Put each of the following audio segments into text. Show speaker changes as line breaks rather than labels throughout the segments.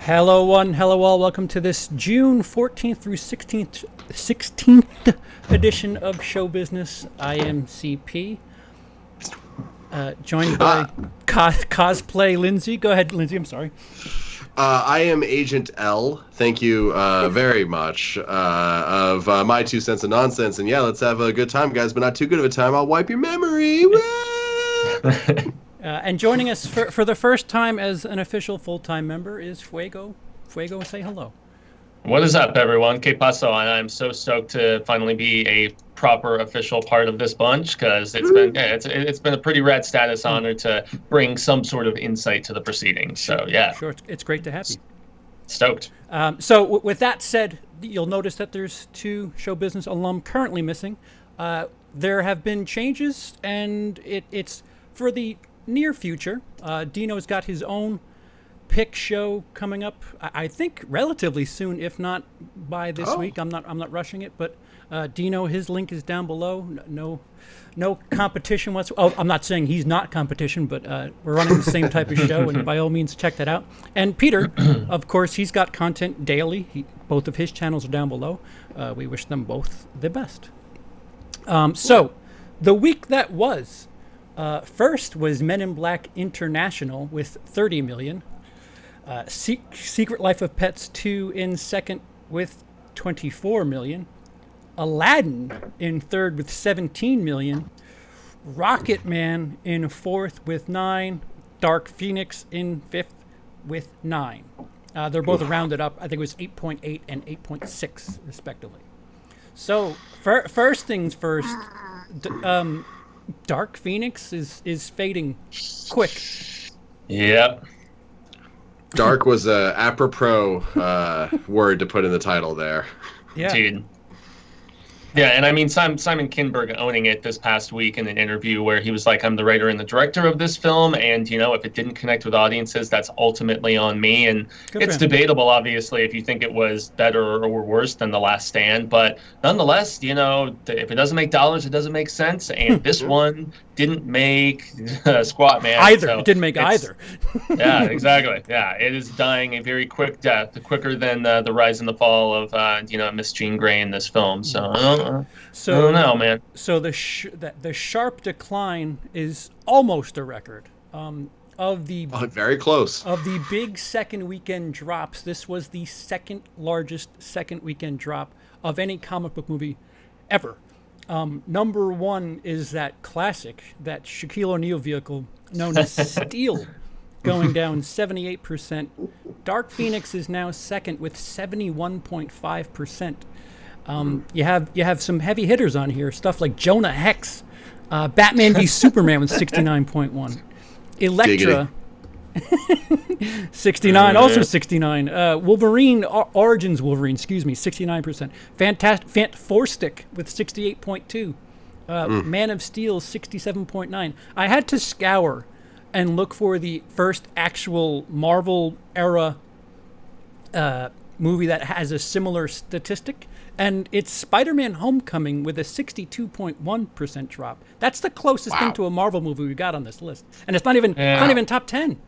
Hello one, hello all. Welcome to this June 14th through 16th edition of Show Business. I am CP, joined by cosplay Lindsey. Go ahead, Lindsey. I'm sorry.
I am Agent L. Thank you very much of my 2 cents of nonsense. And yeah, let's have a good time, guys, but not too good of a time. I'll wipe your memory.
And joining us for the first time as an official full-time member is Fuego. Fuego, say hello.
What is up, everyone? Que paso? And I'm so stoked to finally be a proper official part of this bunch because it's been a pretty rad status honor to bring some sort of insight to the proceedings. So yeah,
sure, it's great to have you.
Stoked.
So with that said, you'll notice that there's 2 Show Business alum currently missing. There have been changes, and it's for the near future. Dino's got his own pick show coming up. I think relatively soon, if not by this week. I'm not rushing it, but Dino, his link is down below. No competition whatsoever. Oh, I'm not saying he's not competition, but we're running the same type of show, and by all means, check that out. And Peter, of course, he's got content daily. Both of his channels are down below. We wish them both the best. So, the week that was. First was Men in Black International with 30 million. Secret Life of Pets 2 in second with 24 million. Aladdin in third with 17 million. Rocket Man in fourth with 9. Dark Phoenix in fifth with 9. They're both rounded up. I think it was 8.8 and 8.6 respectively. So first things first. Dark Phoenix is fading quick.
Yep.
Dark was a apropos word to put in the title there.
Yeah.
Dude. Yeah, and I mean, Simon Kinberg owning it this past week in an interview where he was like, I'm the writer and the director of this film, and, you know, if it didn't connect with audiences, that's ultimately on me. And it's debatable, obviously, if you think it was better or worse than The Last Stand. But nonetheless, you know, if it doesn't make dollars, it doesn't make sense. And this one didn't make squat, man.
Either.
So
it didn't make either.
Yeah, exactly. Yeah, it is dying a very quick death, quicker than the rise and the fall of, Miss Jean Grey in this film. So I don't know, man.
So the sharp decline is almost a record.
Very close.
Of the big second weekend drops, this was the second largest second weekend drop of any comic book movie ever. Number 1 is that classic, that Shaquille O'Neal vehicle known as Steel, going down 78%. Dark Phoenix is now second with 71.5%. You have some heavy hitters on here, stuff like Jonah Hex, Batman v Superman with 69.1, Elektra 69, also 69. Wolverine Origins Wolverine, 69%. Four Stick with 68.2. Man of Steel 67.9. I had to scour and look for the first actual Marvel era movie that has a similar statistic, and it's Spider-Man Homecoming with a 62.1% drop. That's the closest thing to a Marvel movie we got on this list, and it's not even top 10.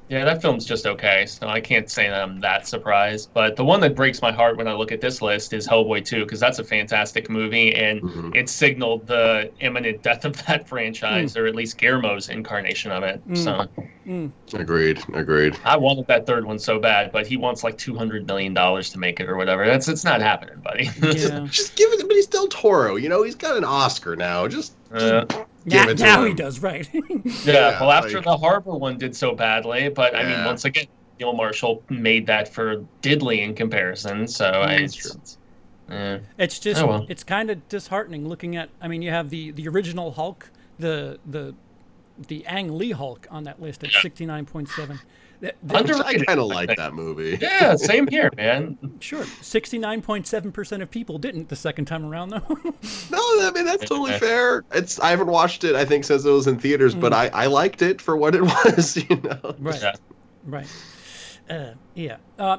Yeah, that film's just okay, so I can't say that I'm that surprised. But the one that breaks my heart when I look at this list is Hellboy 2, because that's a fantastic movie, and it signaled the imminent death of that franchise, or at least Guillermo's incarnation of it. So,
Agreed.
I wanted that third one so bad, but he wants like $200 million to make it or whatever. It's not happening, buddy.
Yeah.
Just give it, but he's Del Toro, you know, he's got an Oscar now. Just give it to
now
him.
He does, right.
Well, after the Harbor one did so badly, but I mean, once again, Neil Marshall made that for diddly in comparison, so it's just
it's kind of disheartening looking at. I mean, you have the original Hulk, the Ang Lee Hulk on that list at 69.7.
I kind of like that movie.
Yeah, same here, man.
Sure, 69.7% of people didn't the second time around, though.
No, I mean that's totally fair. I haven't watched it, I think, since it was in theaters, but I liked it for what it was, you know.
Right.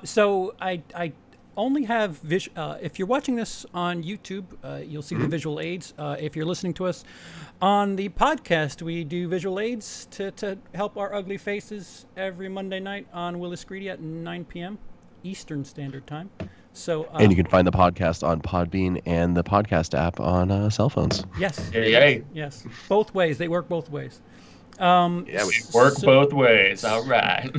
So I only have if you're watching this on YouTube, you'll see the visual aids. If you're listening to us on the podcast, we do visual aids to help our ugly faces every Monday night on WILIscredia at 9 p.m. Eastern Standard Time. So,
and you can find the podcast on Podbean and the podcast app on cell phones.
Yes.
Yay.
Yes. Both ways. They work both ways.
Yeah,
we work both ways. All right.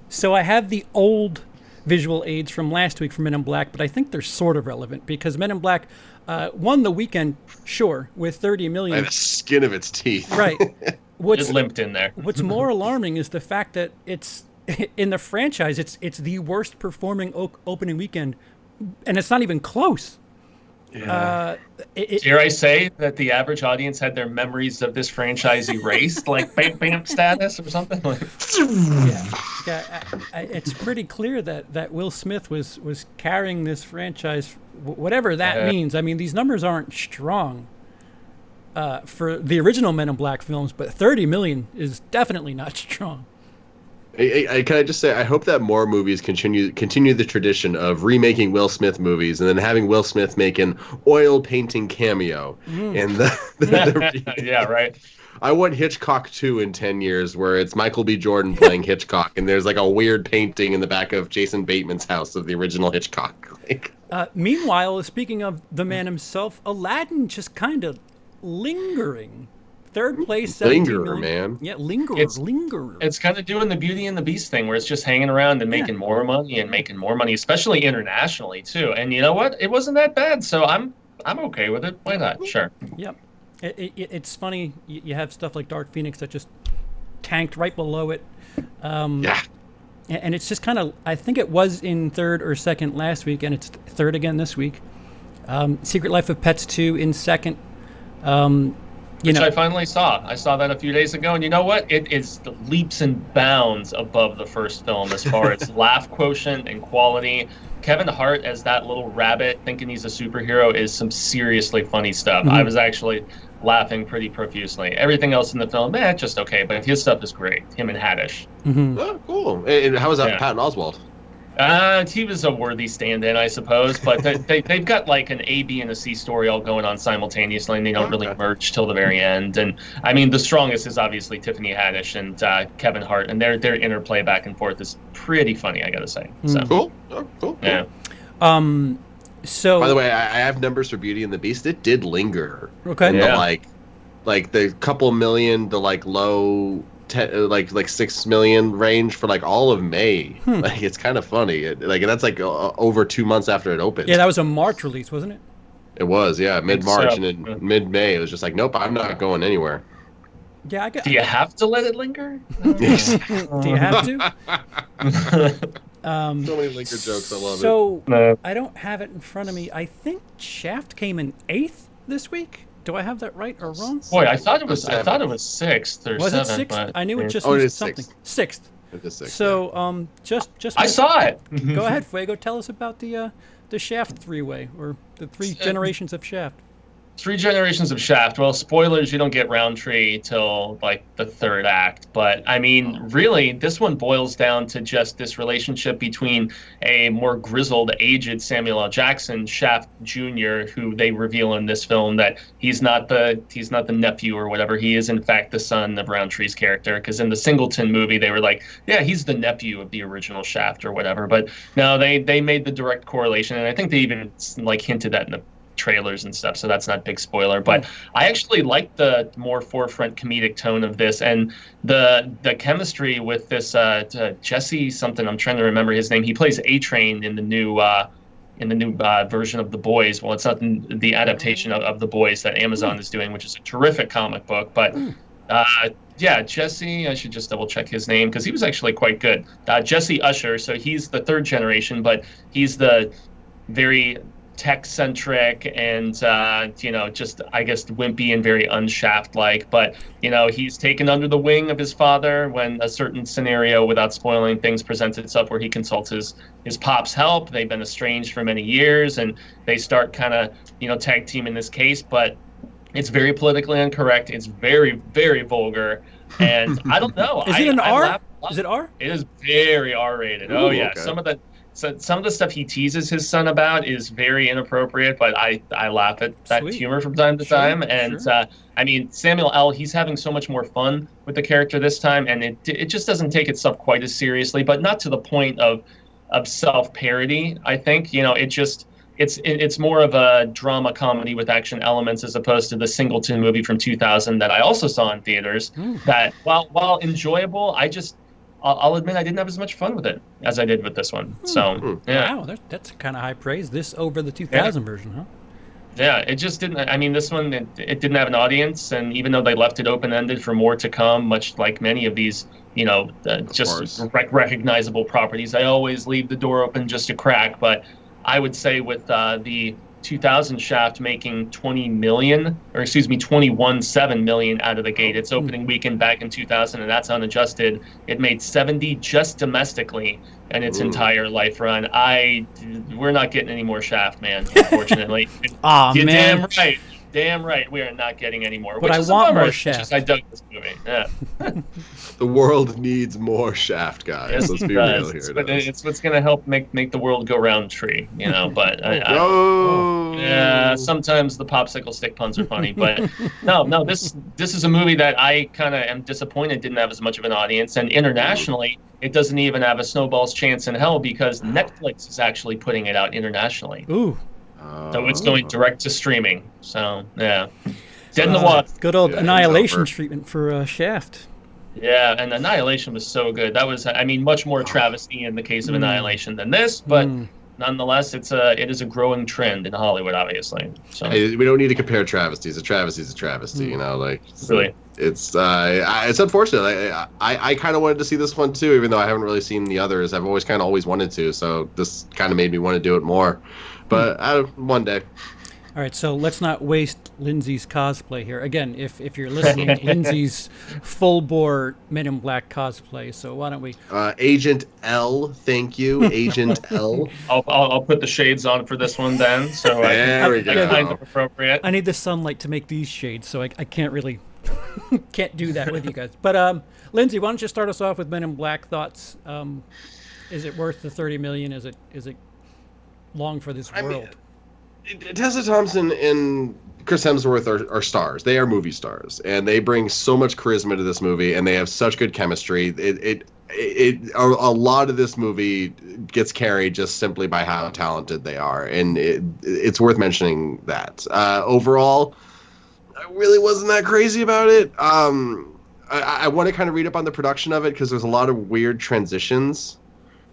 So I have the old visual aids from last week from Men in Black, but I think they're sort of relevant because Men in Black won the weekend, sure, with 30 million.
By the skin of its teeth.
Right.
Just limped in there.
What's more alarming is the fact that it's in the franchise. It's the worst performing opening weekend, and it's not even close.
Yeah.
Dare I say that the average audience had their memories of this franchise erased, like bam bam status or something?
It's pretty clear that Will Smith was carrying this franchise, whatever that means. I mean, these numbers aren't strong for the original Men in Black films, but 30 million is definitely not strong.
Can I just say, I hope that more movies continue the tradition of remaking Will Smith movies and then having Will Smith make an oil painting cameo in the
yeah, right.
I want Hitchcock 2 in 10 years where it's Michael B. Jordan playing Hitchcock and there's like a weird painting in the back of Jason Bateman's house of the original Hitchcock.
Meanwhile, speaking of the man himself, Aladdin just kind of lingering. Third place, 17
Lingerer,
million.
man.
Yeah, lingerer.
It's kind of doing the Beauty and the Beast thing where it's just hanging around and making more money and making more money, especially internationally too. And you know what? It wasn't that bad, so I'm okay with it. Why not? Sure.
Yep. It's funny. You have stuff like Dark Phoenix that just tanked right below it.
Yeah.
And it's just kind of, I think it was in third or second last week, and it's third again this week. Secret Life of Pets 2 in second.
Which I finally saw. I saw that a few days ago, and you know what? It is leaps and bounds above the first film as far as laugh quotient and quality. Kevin Hart as that little rabbit thinking he's a superhero is some seriously funny stuff. I was actually laughing pretty profusely. Everything else in the film, just okay, but his stuff is great. Him and Haddish.
Oh, cool. And how was that Patton Oswalt?
He was a worthy stand-in, I suppose, but they've got like an A, B, and a C story all going on simultaneously, and they don't really merge till the very end. And I mean, the strongest is obviously Tiffany Haddish and Kevin Hart, and their interplay back and forth is pretty funny, I gotta say. So.
Cool. Oh, cool.
Yeah.
So.
By the way, I have numbers for Beauty and the Beast. It did linger.
Okay.
In the like the couple million, the like low. Like 6 million range for like all of May. Like it's kind of funny. That's like over 2 months after it opened.
Yeah, that was a March release, wasn't it?
It was, yeah, mid-March, and in mid-May it was just like, nope, I'm not going anywhere.
Yeah,
Do you have to let it linger?
Do you have to?
So many linker jokes. I love it.
So I don't have it in front of me. I think Shaft came in 8th this week. Do I have that right or wrong?
Boy, I thought it was 6th or 7th.
Was it 6th?
But
I knew it just was something. 6th.
It is 6th.
So just
I saw it.
Go ahead, Fuego. Tell us about the Shaft three-way, or the 3 generations of Shaft.
3 generations of Shaft. Well, spoilers, you don't get Roundtree till like the 3rd act. But I mean, really, this one boils down to just this relationship between a more grizzled, aged Samuel L. Jackson, Shaft Jr., who they reveal in this film that he's not the nephew or whatever. He is in fact the son of Roundtree's character. Because in the Singleton movie, they were like, yeah, he's the nephew of the original Shaft or whatever. But no, they made the direct correlation, and I think they even like hinted that in the trailers and stuff, so that's not a big spoiler. But I actually like the more forefront comedic tone of this, and the chemistry with this Jesse something, I'm trying to remember his name. He plays A-Train in the new version of The Boys. Well, it's not the adaptation of The Boys that Amazon is doing, which is a terrific comic book. But Jesse, I should just double check his name because he was actually quite good. Jesse Usher, so he's the 3rd generation, but he's the very tech-centric and just I guess wimpy and very unshaft-like, but he's taken under the wing of his father when a certain scenario, without spoiling things, presents itself where he consults his pop's help. They've been estranged for many years, and they start kind of tag team in this case, but it's very politically incorrect. It's very, very vulgar, and I don't know.
Is it an R? Is it R?
It is very R-rated. Oh yeah,
okay.
some of the So some of the stuff he teases his son about is very inappropriate, but I laugh at that
Sweet.
humor from time to time. And
sure.
I mean, Samuel L. He's having so much more fun with the character this time, and it just doesn't take itself quite as seriously, but not to the point of self-parody. I think it's more of a drama comedy with action elements as opposed to the Singleton movie from 2000 that I also saw in theaters. That while enjoyable, I'll admit I didn't have as much fun with it as I did with this one. So, yeah.
Wow, that's kind of high praise. This over the 2000 version, huh?
Yeah, it just didn't. I mean, this one, it didn't have an audience. And even though they left it open-ended for more to come, much like many of these, just recognizable properties, I always leave the door open just a crack. But I would say with the 2000 Shaft making 21.7 million out of the gate. Its opening weekend back in 2000, and that's unadjusted. It made 70 just domestically in its entire life run. We're not getting any more Shaft, man, unfortunately.
Man.
Damn right, we are not getting any more.
But I want more Shaft.
I dug this movie. Yeah.
The world needs more Shaft, guys.
Yes,
Let's
it
be
does.
real here.
It's what's going to help make the world go round tree, But sometimes the popsicle stick puns are funny, but no. This is a movie that I kind of am disappointed didn't have as much of an audience, and internationally, it doesn't even have a snowball's chance in hell because Netflix is actually putting it out internationally.
Ooh.
So it's going direct to streaming. So, yeah. Dead in the water.
Good old Annihilation treatment for Shaft.
Yeah, and Annihilation was so good. That was, much more travesty in the case of Annihilation than this, but nonetheless, it is a growing trend in Hollywood, obviously. So
we don't need to compare travesties. A travesty is a travesty,
Really.
It's unfortunate. I kind of wanted to see this one too, even though I haven't really seen the others. I've always wanted to, so this kind of made me want to do it more. But one day.
All right, so let's not waste Lindsey's cosplay here. Again, if you're listening, Lindsey's full-bore Men in Black cosplay. So why don't we?
Agent L, thank you, Agent L.
I'll put the shades on for this one then. So
there we go.
Kind of appropriate.
I need the sunlight to make these shades, so I can't really can't do that with you guys. But Lindsey, why don't you start us off with Men in Black thoughts? Is it worth the $30 million? Is it long for this world?
Tessa Thompson and Chris Hemsworth are stars. They are movie stars, and they bring so much charisma to this movie, and they have such good chemistry. A lot of this movie gets carried just simply by how talented they are, and it's worth mentioning that. Overall, I really wasn't that crazy about it. I want to kind of read up on the production of it because there's a lot of weird transitions.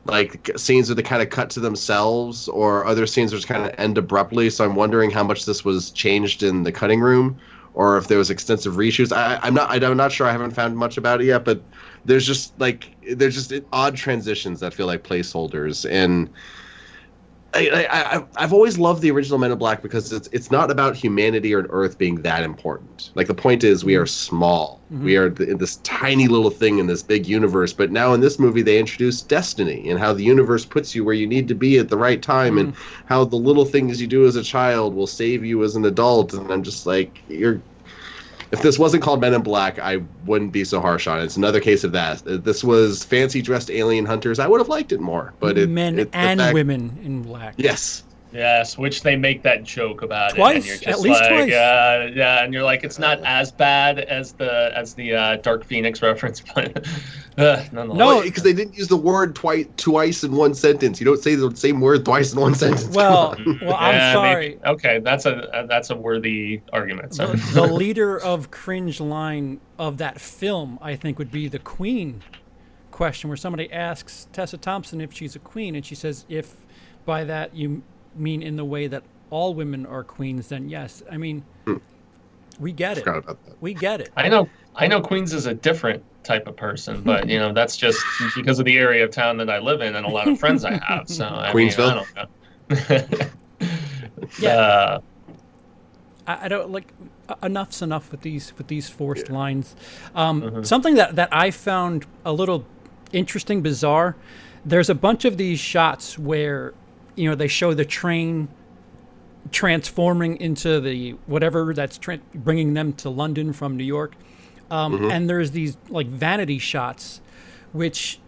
Like scenes where they kind of cut to themselves, or other scenes which kind of end abruptly. So I'm wondering how much this was changed in the cutting room, or if there was extensive reshoots. I'm not sure. I haven't found much about it yet, but there's just odd transitions that feel like placeholders. And I've always loved the original Men in Black because it's not about humanity or Earth being that important. Like the point is we are small. Mm-hmm. We are this tiny little thing in this big universe. But now in this movie they introduce destiny and how the universe puts you where you need to be at the right time, and how the little things you do as a child will save you as an adult. And I'm just like, if this wasn't called Men in Black, I wouldn't be so harsh on it. It's another case of that. If this was fancy dressed alien hunters, I would have liked it more. But
men and women in black.
Yes, which they make that joke about
twice,
it, and you're just
at least twice.
Yeah, and you're like, it's not as bad as the Dark Phoenix reference, but nonetheless.
No, because they didn't use the word twice in one sentence. You don't say the same word twice in one sentence.
Well, I'm sorry.
Maybe. Okay, that's a worthy argument. So.
The leader of cringe line of that film, I think, would be the Queen question, where somebody asks Tessa Thompson if she's a queen, and she says, if by that you mean in the way that all women are queens, then yes. I mean, we get it. We get it.
I know Queens is a different type of person, but that's just because of the area of town that I live in and a lot of friends I have. So
Queensville.
I don't know.
Yeah. I don't like. Enough's enough with these forced lines. Something that I found a little interesting, bizarre. There's a bunch of these shots where they show the train transforming into the whatever that's bringing them to London from New York. And there's these like vanity shots, which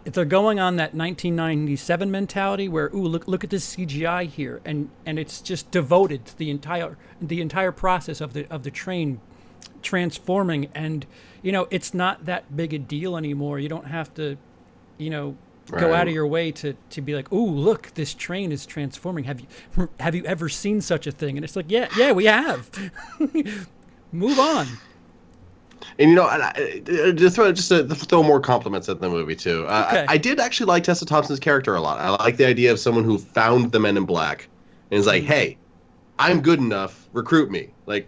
they're going on that 1997 mentality where, ooh, look at this CGI here, and it's just devoted to the entire process of the train transforming, and it's not that big a deal anymore. You don't have to, go out of your way to be like, ooh, look, this train is transforming. Have you ever seen such a thing? And it's like, yeah, we have. Move on.
And just to throw more compliments at the movie too.
Okay.
I did actually like Tessa Thompson's character a lot. I like the idea of someone who found the Men in Black and is like, hey, I'm good enough, recruit me. Like,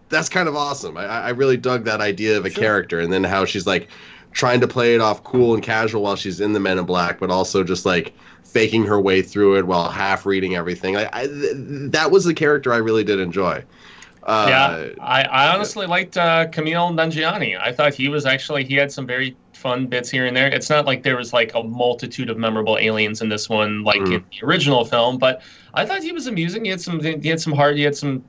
that's kind of awesome. I really dug that idea of a character, and then how she's like trying to play it off cool and casual while she's in the Men in Black, but also just like faking her way through it while half reading everything. That was the character I really did enjoy.
I honestly liked Camille Nanjiani. I thought he had some very fun bits here and there. It's not like there was like a multitude of memorable aliens in this one, like in the original film, but I thought he was amusing. He had some heart. He had some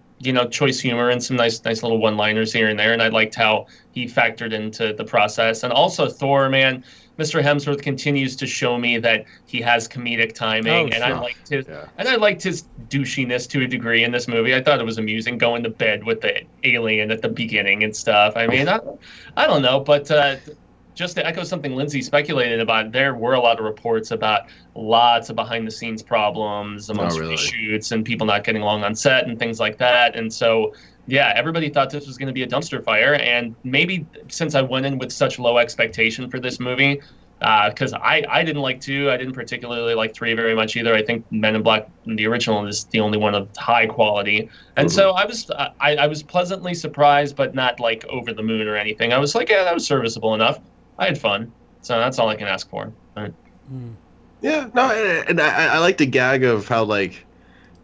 choice humor and some nice little one-liners here and there. And I liked how he factored into the process. And also Thor, man, Mr. Hemsworth continues to show me that he has comedic timing, and I liked his douchiness to a degree in this movie. I thought it was amusing going to bed with the alien at the beginning and stuff. I mean, I don't know, but just to echo something Lindsey speculated about, there were a lot of reports about lots of behind-the-scenes problems amongst reshoots and people not getting along on set and things like that. And so, yeah, everybody thought this was going to be a dumpster fire. And maybe since I went in with such low expectation for this movie, because I didn't like 2, I didn't particularly like 3 very much either. I think Men in Black, the original, is the only one of high quality. And so I was pleasantly surprised, but not like over the moon or anything. I was like, yeah, that was serviceable enough. I had fun, so that's all I can ask for. Right.
Yeah, no, and I like the gag of how like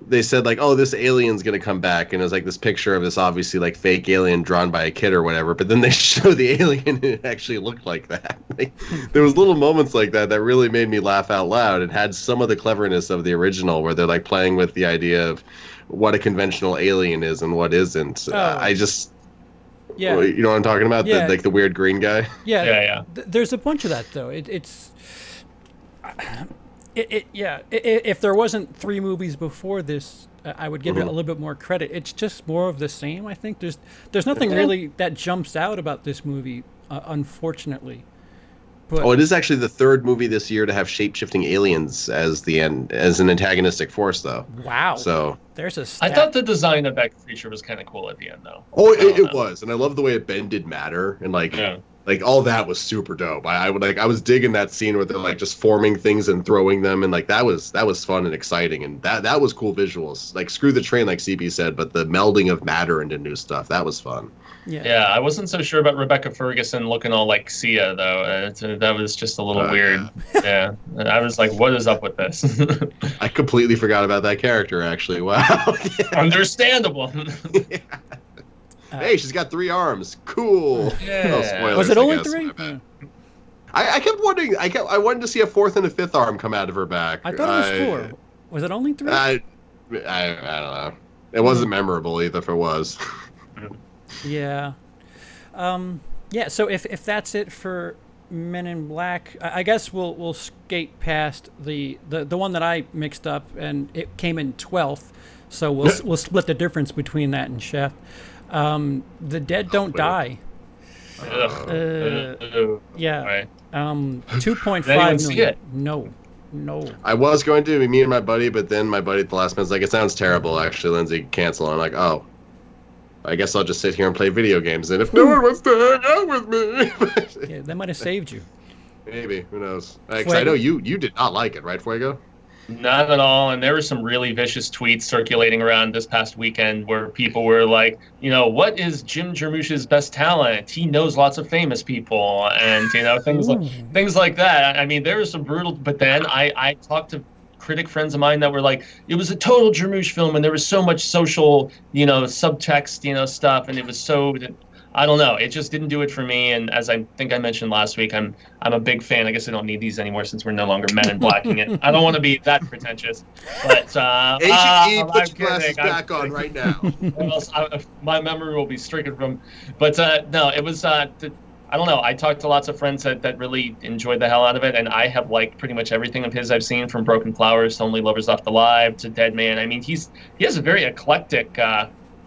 they said like, oh, this alien's gonna come back, and it was like this picture of this obviously like fake alien drawn by a kid or whatever. But then they show the alien, and it actually looked like that. Like, there was little moments like that really made me laugh out loud. It had some of the cleverness of the original, where they're like playing with the idea of what a conventional alien is and what isn't. I just.
Yeah,
you know what I'm talking about?
Yeah.
The weird green guy.
Yeah.
There's a bunch of that though. If there wasn't 3 movies before this, I would give it a little bit more credit. It's just more of the same. I think there's nothing really that jumps out about this movie, unfortunately. But,
it is actually the 3rd movie this year to have shape-shifting aliens as an antagonistic force, though.
Wow.
So
there's a stat.
I thought the design of that creature was kind of cool at the end, though.
Oh, it was, and I love the way it bended matter, and like all that was super dope. I was digging that scene where they're like just forming things and throwing them, and like that was fun and exciting, and that was cool visuals. Like, screw the train, like CB said, but the melding of matter into new stuff, that was fun.
Yeah, I wasn't so sure about Rebecca Ferguson looking all like Sia, though. That was just a little weird. Yeah, I was like, what is up with this?
I completely forgot about that character, actually. Wow.
Understandable.
Hey, she's got 3 arms. Cool.
Yeah.
No spoilers,
Was it only
I guess.
3?
I kept wondering. I wanted to see a 4th and a 5th arm come out of her back.
I thought it was 4. Was it only 3?
I don't know. It wasn't memorable either. If it was.
Yeah. So if that's it for Men in Black, I guess we'll skate past the one that I mixed up, and it came in 12th. So we'll split the difference between that and Chef. The Dead Don't Die. Yeah.
Right.
2.5
Anyone see
million.
it?
No.
I was going to, me and my buddy, but then my buddy at the last minute was like, it sounds terrible, actually, Lindsey, cancel. I'm like, oh, I guess I'll just sit here and play video games, and if no one wants to hang out with me...
Yeah, that might have saved you.
Maybe, who knows? I know you did not like it, right, Fuego?
Not at all. And there were some really vicious tweets circulating around this past weekend where people were like, what is Jim Jarmusch's best talent? He knows lots of famous people, and things like that. I mean, there was some brutal. But then I talked to critic friends of mine that were like, it was a total Jarmusch film, and there was so much social, subtext, stuff, and it was so. I don't know. It just didn't do it for me. And as I think I mentioned last week, I'm a big fan. I guess I don't need these anymore since we're no longer Men in Blacking it. I don't want to be that pretentious. But
HE, put your glasses back on right now.
My memory will be stricken from. But no, it was. I don't know. I talked to lots of friends that really enjoyed the hell out of it, and I have liked pretty much everything of his I've seen, from Broken Flowers to Only Lovers Left Alive to Dead Man. I mean, he has a very eclectic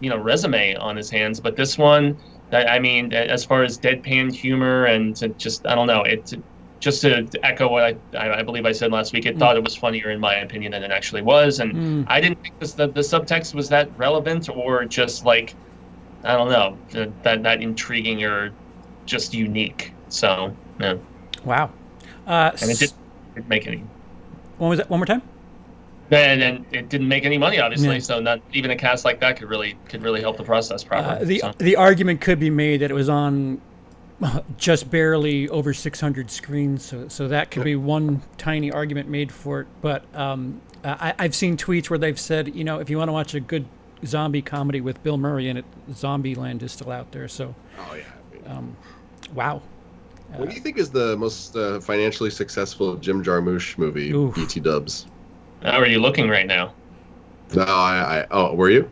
resume on his hands, but this one, I mean, as far as deadpan humor and I don't know, just to echo what I believe I said last week, it thought it was funnier in my opinion than it actually was, and I didn't think the subtext was that relevant or just like, I don't know, that intriguing or just unique. So yeah.
Wow.
And it didn't make any.
What was that? One more time?
And it didn't make any money, obviously.
Yeah.
So not even a cast like that could really help the process properly.
The argument could be made that it was on just barely over 600 screens, so that could be one tiny argument made for it. But I've seen tweets where they've said, if you want to watch a good zombie comedy with Bill Murray in it, Zombieland is still out there. So, wow.
What do you think is the most financially successful Jim Jarmusch movie? BT Dubs.
How are you looking right now?
No, were you?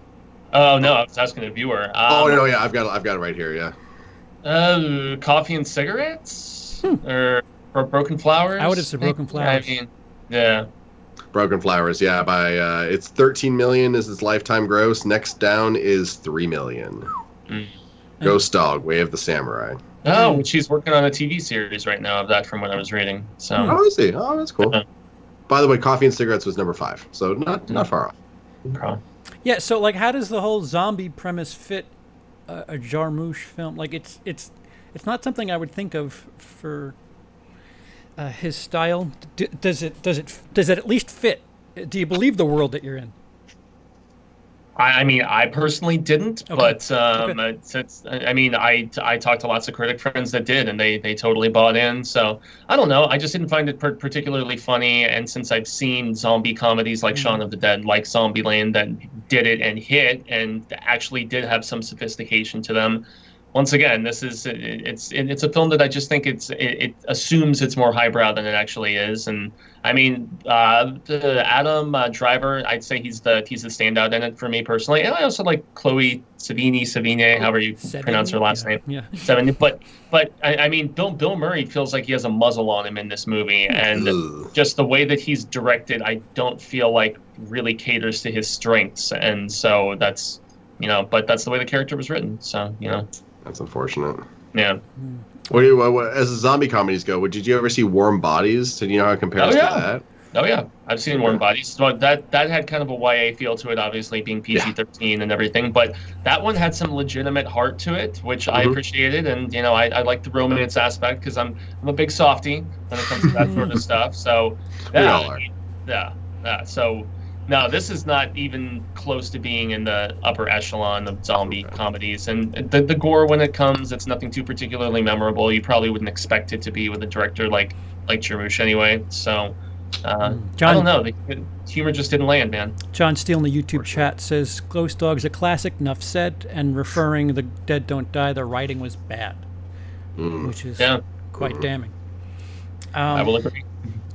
Oh no, I was asking a viewer.
No, yeah, I've got it right here. Yeah.
Coffee and Cigarettes, or Broken Flowers.
I would have said Broken Flowers.
I mean, yeah.
Broken Flowers, yeah. By it's 13 million is its lifetime gross. Next down is 3 million. Ghost Dog, Way of the Samurai.
Oh, she's working on a TV series right now of that, from what I was reading. So.
Oh, is he? Oh, that's cool. By the way, Coffee and Cigarettes was number 5, so not far off.
Okay.
Yeah. So, like, how does the whole zombie premise fit a Jarmusch film? Like, it's not something I would think of for his style. Does it at least fit? Do you believe the world that you're in?
I mean, I personally didn't,
okay.
But I mean, I talked to lots of critic friends that did, and they totally bought in. So I don't know. I just didn't find it particularly funny. And since I've seen zombie comedies like Shaun of the Dead, like Zombieland, that did it and hit, and actually did have some sophistication to them. Once again, this is it's a film that I just think it assumes it's more highbrow than it actually is, and I mean Adam Driver, I'd say he's the standout in it for me personally, and I also like Chloe Sevigny, however you pronounce her last name.
Yeah.
But I mean Bill Murray feels like he has a muzzle on him in this movie, and just the way that he's directed, I don't feel like really caters to his strengths, and so that's but that's the way the character was written, so
That's unfortunate.
Yeah.
What as the zombie comedies go? Did you ever see Warm Bodies? Do you know how it compares to that?
Oh yeah, I've seen Warm Bodies. So that had kind of a YA feel to it, obviously being PG-13 and everything. But that one had some legitimate heart to it, which I appreciated, and I like the romance aspect because I'm a big softie when it comes to that sort of stuff. So
we all are.
Yeah. So. No, this is not even close to being in the upper echelon of zombie comedies. And the gore, when it comes, it's nothing too particularly memorable. You probably wouldn't expect it to be with a director like Jarmusch anyway. So, John, I don't know. The humor just didn't land, man.
John Steele in the YouTube chat says, Ghost Dog's a classic, enough said, and referring the dead don't die, the writing was bad, which is quite damning.
I will agree.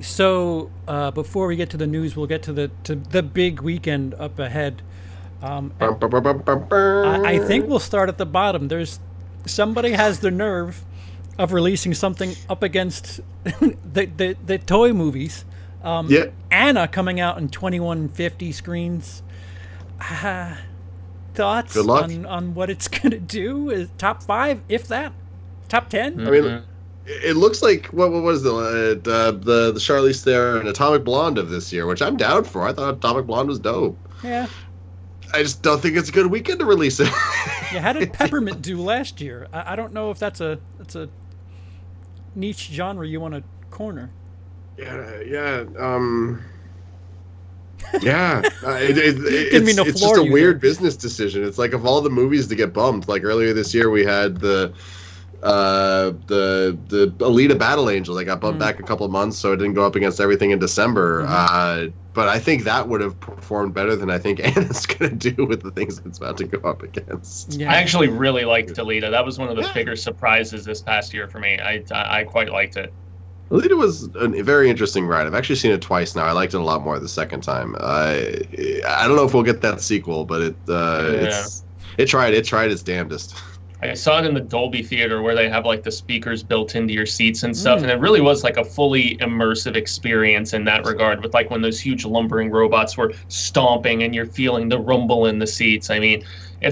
So before we get to the news, we'll get to the big weekend up ahead. I think we'll start at the bottom. Somebody has the nerve of releasing something up against the toy movies. Anna coming out in 2150 screens. Thoughts on what it's gonna do? Is top 5, if that, top 10?
I mean. It looks like what was the Charlize Theron Atomic Blonde of this year, which I'm down for. I thought Atomic Blonde was dope.
Yeah.
I just don't think it's a good weekend to release it.
Yeah, how did Peppermint do last year? I don't know if that's a niche genre you want to corner.
Yeah.
It's
just a weird business decision. It's like of all the movies to get bumped, like earlier this year we had the Alita Battle Angel that got bumped back a couple of months, so it didn't go up against everything in December. But I think that would have performed better than I think Anna's going to do with the things it's about to go up against.
Yeah. I actually really liked Alita. That was one of the bigger surprises this past year for me. I quite liked it.
Alita was a very interesting ride. I've actually seen it twice now. I liked it a lot more the second time. I don't know if we'll get that sequel, but it tried its damnedest.
I saw it in the Dolby Theater where they have like the speakers built into your seats and stuff, and it really was like a fully immersive experience in that regard, with like when those huge lumbering robots were stomping and you're feeling the rumble in the seats. I mean, I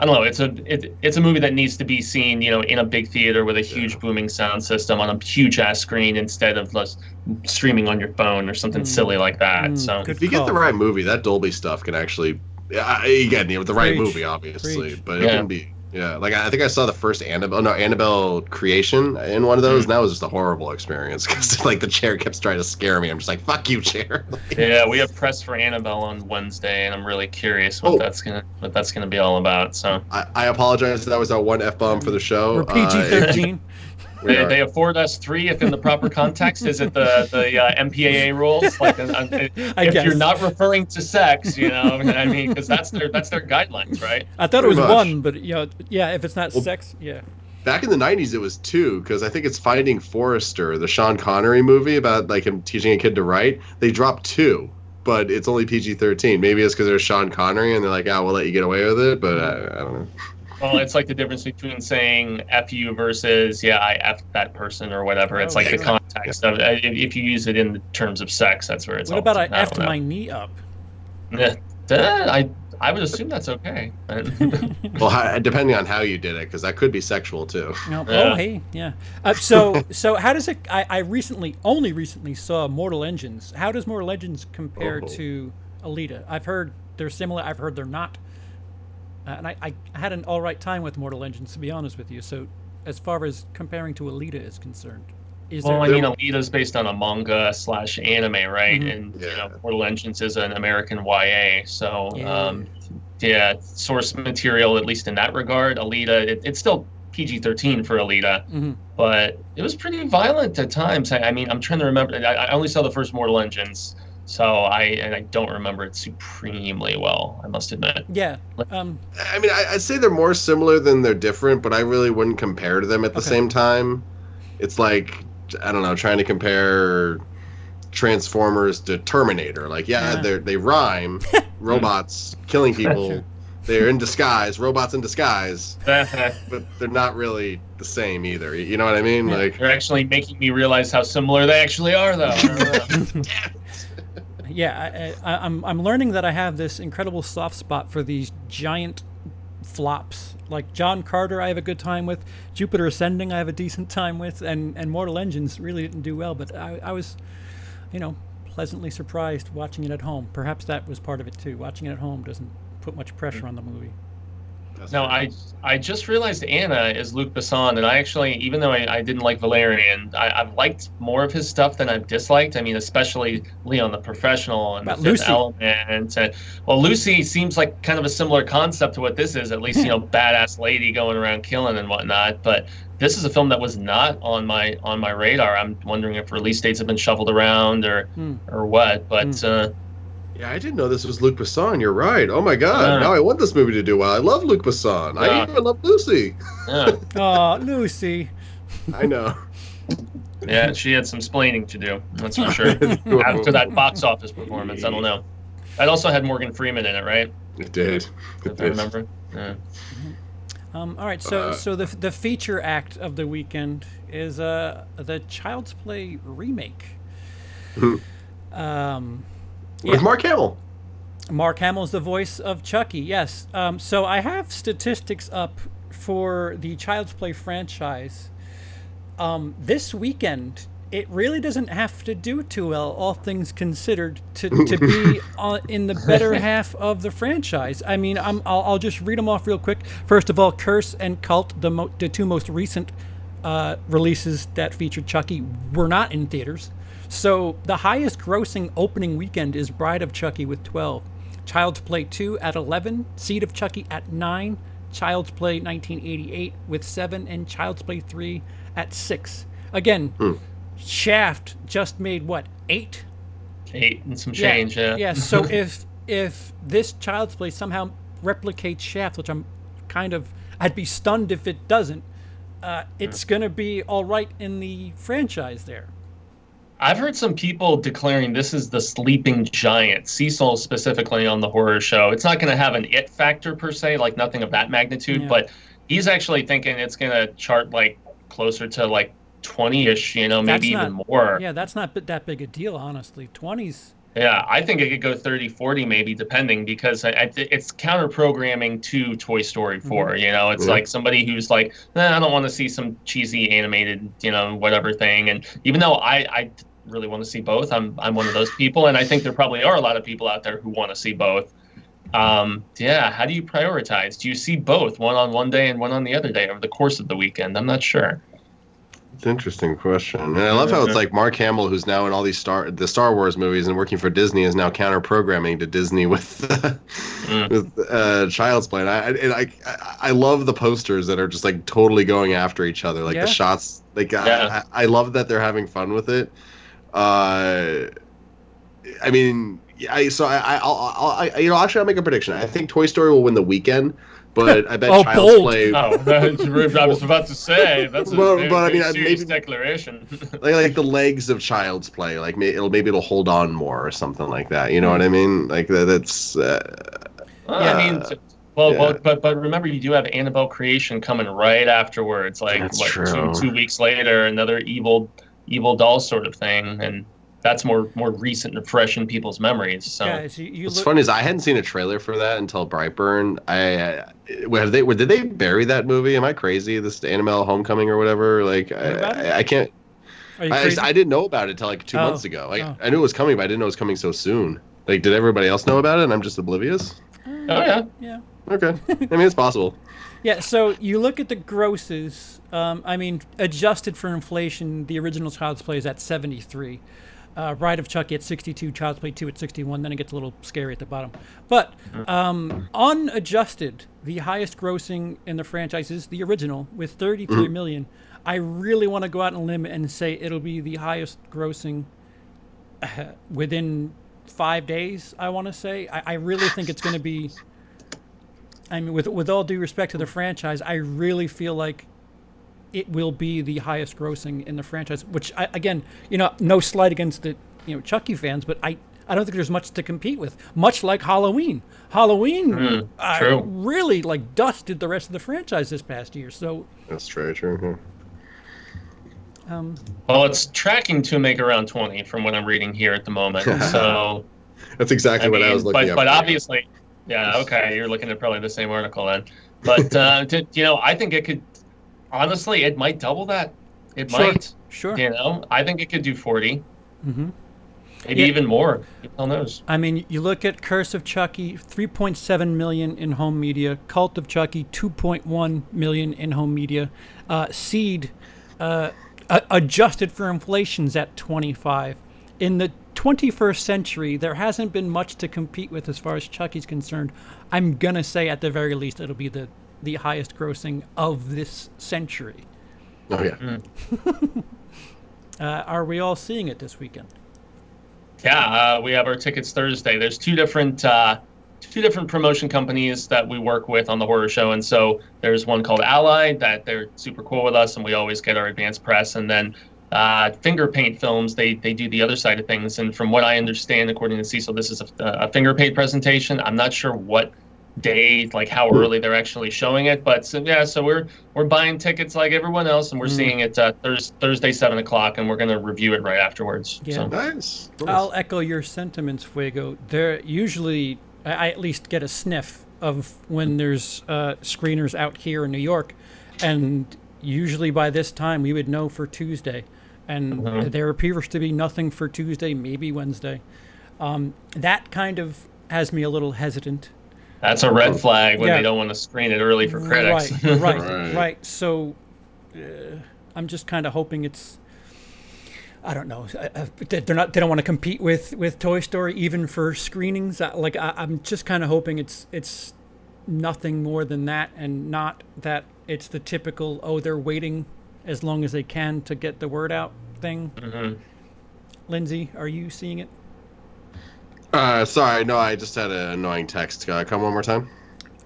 don't know, it's a movie that needs to be seen, in a big theater with a huge booming sound system on a huge ass screen instead of just streaming on your phone or something silly like that. So
if you get the right movie, that Dolby stuff can actually, again, with the right movie, obviously, but it can be. Yeah, like I think I saw the first Annabelle Creation in one of those, and that was just a horrible experience because like the chair kept trying to scare me. I'm just like, fuck you, chair.
Yeah, we have press for Annabelle on Wednesday, and I'm really curious what that's gonna be all about. So
I apologize. That was our one F-bomb for the show.
We're PG-13.
They afford us 3 if in the proper context. Is it the MPAA rules? Like, if you're not referring to sex, I mean, because that's their guidelines, right?
I thought it was 1, but if it's not sex, yeah.
Back in the 90s, it was 2, because I think it's Finding Forrester, the Sean Connery movie about like him teaching a kid to write. They dropped 2, but it's only PG-13. Maybe it's because there's Sean Connery and they're like, we'll let you get away with it, but I don't know.
Well, it's like the difference between saying F you versus, I F that person or whatever. It's like the context of it. If you use it in terms of sex, that's where it's
What about I effed my knee up?
I would assume that's okay.
Well, depending on how you did it, because that could be sexual too.
Hey, yeah. So how does it? I only recently saw Mortal Engines. How does Mortal Engines compare to Alita? I've heard they're similar. I've heard they're not. And I had an all right time with Mortal Engines, to be honest with you. So, as far as comparing to Alita is concerned,
Alita is based on a manga / anime, right? And Mortal Engines is an American YA. So, source material, at least in that regard. Alita, it's still PG-13 for Alita, but it was pretty violent at times. I mean, I'm trying to remember. I only saw the first Mortal Engines. So I don't remember it supremely well, I must admit.
Yeah.
I mean, I'd say they're more similar than they're different, but I really wouldn't compare to them at the same time. It's like, I don't know, trying to compare Transformers to Terminator. Like, they rhyme, robots killing people. They're in disguise, robots in disguise, but they're not really the same either. You know what I mean?
Yeah.
Like,
they're actually making me realize how similar they actually are, though.
Yeah, I'm learning that I have this incredible soft spot for these giant flops. Like John Carter, I have a good time with. Jupiter Ascending, I have a decent time with, and Mortal Engines really didn't do well, but I was, pleasantly surprised watching it at home. Perhaps that was part of it too. Watching it at home doesn't put much pressure on the movie.
No, I just realized Anna is Luc Besson, and I actually, even though I didn't like Valerian, I've liked more of his stuff than I've disliked. I mean, especially Leon the Professional and The Fifth Element. Well, Lucy seems like kind of a similar concept to what this is, at least, badass lady going around killing and whatnot. But this is a film that was not on my radar. I'm wondering if release dates have been shuffled around or what. But
yeah, I didn't know this was Luc Besson. You're right. Oh my God! Now I want this movie to do well. I love Luc Besson. I even love Lucy.
Oh, Lucy.
I know.
Yeah, she had some splaining to do. That's for sure. After that box office performance, I don't know. It also had Morgan Freeman in it, right?
It did.
If I remember. Yeah.
All right. So the feature act of the weekend is the Child's Play remake.
With Mark Hamill.
Mark Hamill's the voice of Chucky, yes. So I have statistics up for the Child's Play franchise. This weekend, it really doesn't have to do too well, all things considered, to be in the better half of the franchise. I mean, I'll just read them off real quick. First of all, Curse and Cult, the two most recent releases that featured Chucky, were not in theaters. So the highest grossing opening weekend is Bride of Chucky with 12, Child's Play 2 at 11, Seed of Chucky at 9, Child's Play 1988 with 7, and Child's Play 3 at 6. Again, Shaft just made what, 8?
8 and some change, yeah.
Yeah, so if this Child's Play somehow replicates Shaft, which I'd be stunned if it doesn't, it's going to be all right in the franchise there.
I've heard some people declaring this is the sleeping giant, Cecil specifically on the horror show. It's not going to have an it factor per se, like nothing of that magnitude, but He's actually thinking it's going to chart like closer to like 20-ish, maybe even more.
Yeah, that's not that big a deal, honestly. 20's.
Yeah, I think it could go 30, 40 maybe, depending, because it's counter-programming to Toy Story 4, It's like somebody who's like, I don't want to see some cheesy animated, whatever thing. And even though I really want to see both, I'm one of those people, and I think there probably are a lot of people out there who want to see both. Yeah, how do you prioritize? Do you see both, one on one day and one on the other day over the course of the weekend? I'm not sure.
It's an interesting question. And I love how it's like Mark Hamill, who's now in all these the Star Wars movies and working for Disney, is now counter-programming to Disney with Child's Play. And I love the posters that are just like totally going after each other, like the shots. Like I love that they're having fun with it. I mean, I'll make a prediction. I think Toy Story will win the weekend. But I bet Child's Play.
Oh, I was about to say that's a serious declaration.
like the legs of Child's Play, like maybe it'll hold on more or something like that. You know what I mean? Like that's.
But remember, you do have Annabelle Creation coming right afterwards. Like
that's
what, two weeks later, another evil doll sort of thing, and that's more recent and fresh in people's memories. So
guys,
what's funny is I hadn't seen a trailer for that until Brightburn. Did they bury that movie? Am I crazy? This Annabelle Homecoming or whatever? Like I can't.
Are you crazy?
I didn't know about it until like 2 months ago. I knew it was coming, but I didn't know it was coming so soon. Like, did everybody else know about it and I'm just oblivious?
Oh yeah.
Yeah.
Okay. I mean, it's possible.
Yeah, so you look at the grosses. Adjusted for inflation, the original Child's Play is at 73. Bride of Chucky at 62, Child's Play 2 at 61, then it gets a little scary at the bottom. But unadjusted, the highest grossing in the franchise is the original with 33 million. I really want to go out on a limb and say it'll be the highest grossing within 5 days, I want to say. I really think it's going to be, I mean, with all due respect to the franchise, I really feel like it will be the highest grossing in the franchise, which again, no slight against the, Chucky fans, but I don't think there's much to compete with, much like Halloween. Halloween really like dusted the rest of the franchise this past year. So
that's very true.
Well, it's tracking to make around 20 from what I'm reading here at the moment. So
that's exactly what I was looking at.
But obviously, yeah, okay, you're looking at probably the same article then. But I think it could. Honestly, it might double that. It might.
Sure.
I think it could do 40.
Mm-hmm.
Maybe even more. Who knows?
I mean, you look at Curse of Chucky, 3.7 million in home media. Cult of Chucky, 2.1 million in home media. Seed, adjusted for inflation's at 25. In the 21st century, there hasn't been much to compete with as far as Chucky's concerned. I'm going to say at the very least it'll be the highest grossing of this century.
Oh yeah.
Are we all seeing it this weekend?
Yeah, we have our tickets Thursday. There's two different promotion companies that we work with on the horror show, and so there's one called Allied that they're super cool with us, and we always get our advance press, and then Finger Paint Films, they do the other side of things, and from what I understand, according to Cecil, this is a Finger Paint presentation. I'm not sure what day, like how early they're actually showing it, but so we're buying tickets like everyone else, and we're seeing it Thursday 7:00, and we're going to review it right afterwards.
Yeah.
So.
Nice.
I'll echo your sentiments, Fuego. There usually I at least get a sniff of when there's screeners out here in New York, and usually by this time we would know for Tuesday, and there appears to be nothing for Tuesday, maybe Wednesday. That kind of has me a little hesitant.
That's a red flag when they don't want to screen it early for critics.
Right. So I'm just kind of hoping it's, I don't know, they don't want to compete with Toy Story even for screenings. I'm just kind of hoping it's nothing more than that, and not that it's the typical, they're waiting as long as they can to get the word out thing. Lindsey, are you seeing it?
Sorry, no, I just had an annoying text. Come one more time?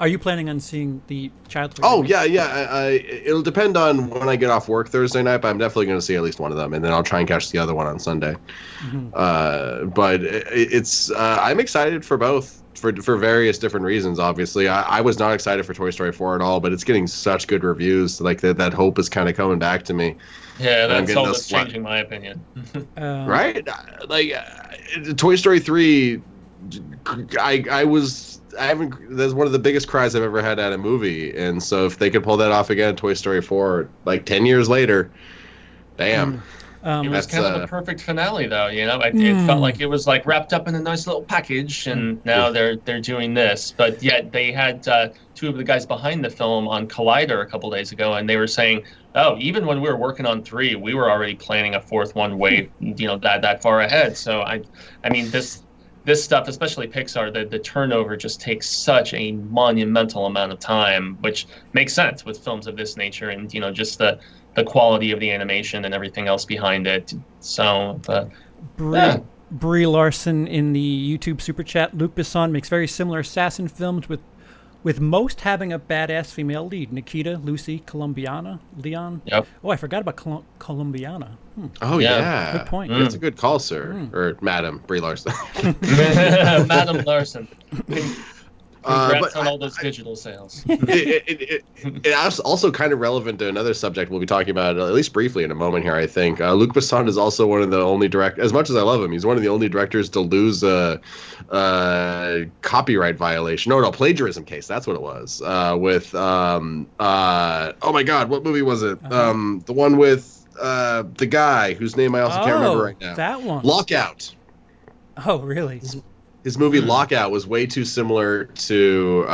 Are you planning on seeing the Child's Play?
Oh yeah. It'll depend on when I get off work Thursday night, but I'm definitely going to see at least one of them, and then I'll try and catch the other one on Sunday. But it's I'm excited for both for various different reasons. Obviously, I was not excited for Toy Story 4 at all, but it's getting such good reviews. Like that hope is kind of coming back to me.
Yeah, that's all that's changing my opinion.
Right? Like Toy Story 3, that's one of the biggest cries I've ever had at a movie, and so if they could pull that off again, Toy Story 4, like 10 years later, damn.
It was kind of a perfect finale, though. It felt like it was like wrapped up in a nice little package, and now they're doing this. But yet they had two of the guys behind the film on Collider a couple days ago, and they were saying, "Oh, even when we were working on 3, we were already planning a 4th one way, that far ahead." So I mean this stuff, especially Pixar, the turnover just takes such a monumental amount of time, which makes sense with films of this nature, and just the quality of the animation and everything else behind it. So,
Brie Larson in the YouTube super chat. Luc Besson makes very similar assassin films with most having a badass female lead. Nikita, Lucy, Columbiana, Leon.
Yep.
Oh, I forgot about Columbiana.
Oh yeah.
Good point.
That's a good call, sir, or Madam Brie Larson.
Madam Larson. Congrats on all those digital sales.
It's also kind of relevant to another subject we'll be talking about, at least briefly, in a moment here, I think. Luc Besson is also one of the only directors, as much as I love him, he's one of the only directors to lose a copyright violation. No, plagiarism case. That's what it was. With, oh my God, what movie was it? The one with the guy whose name I also can't remember right now.
That one.
Lockout.
Oh, really?
His movie Lockout was way too similar to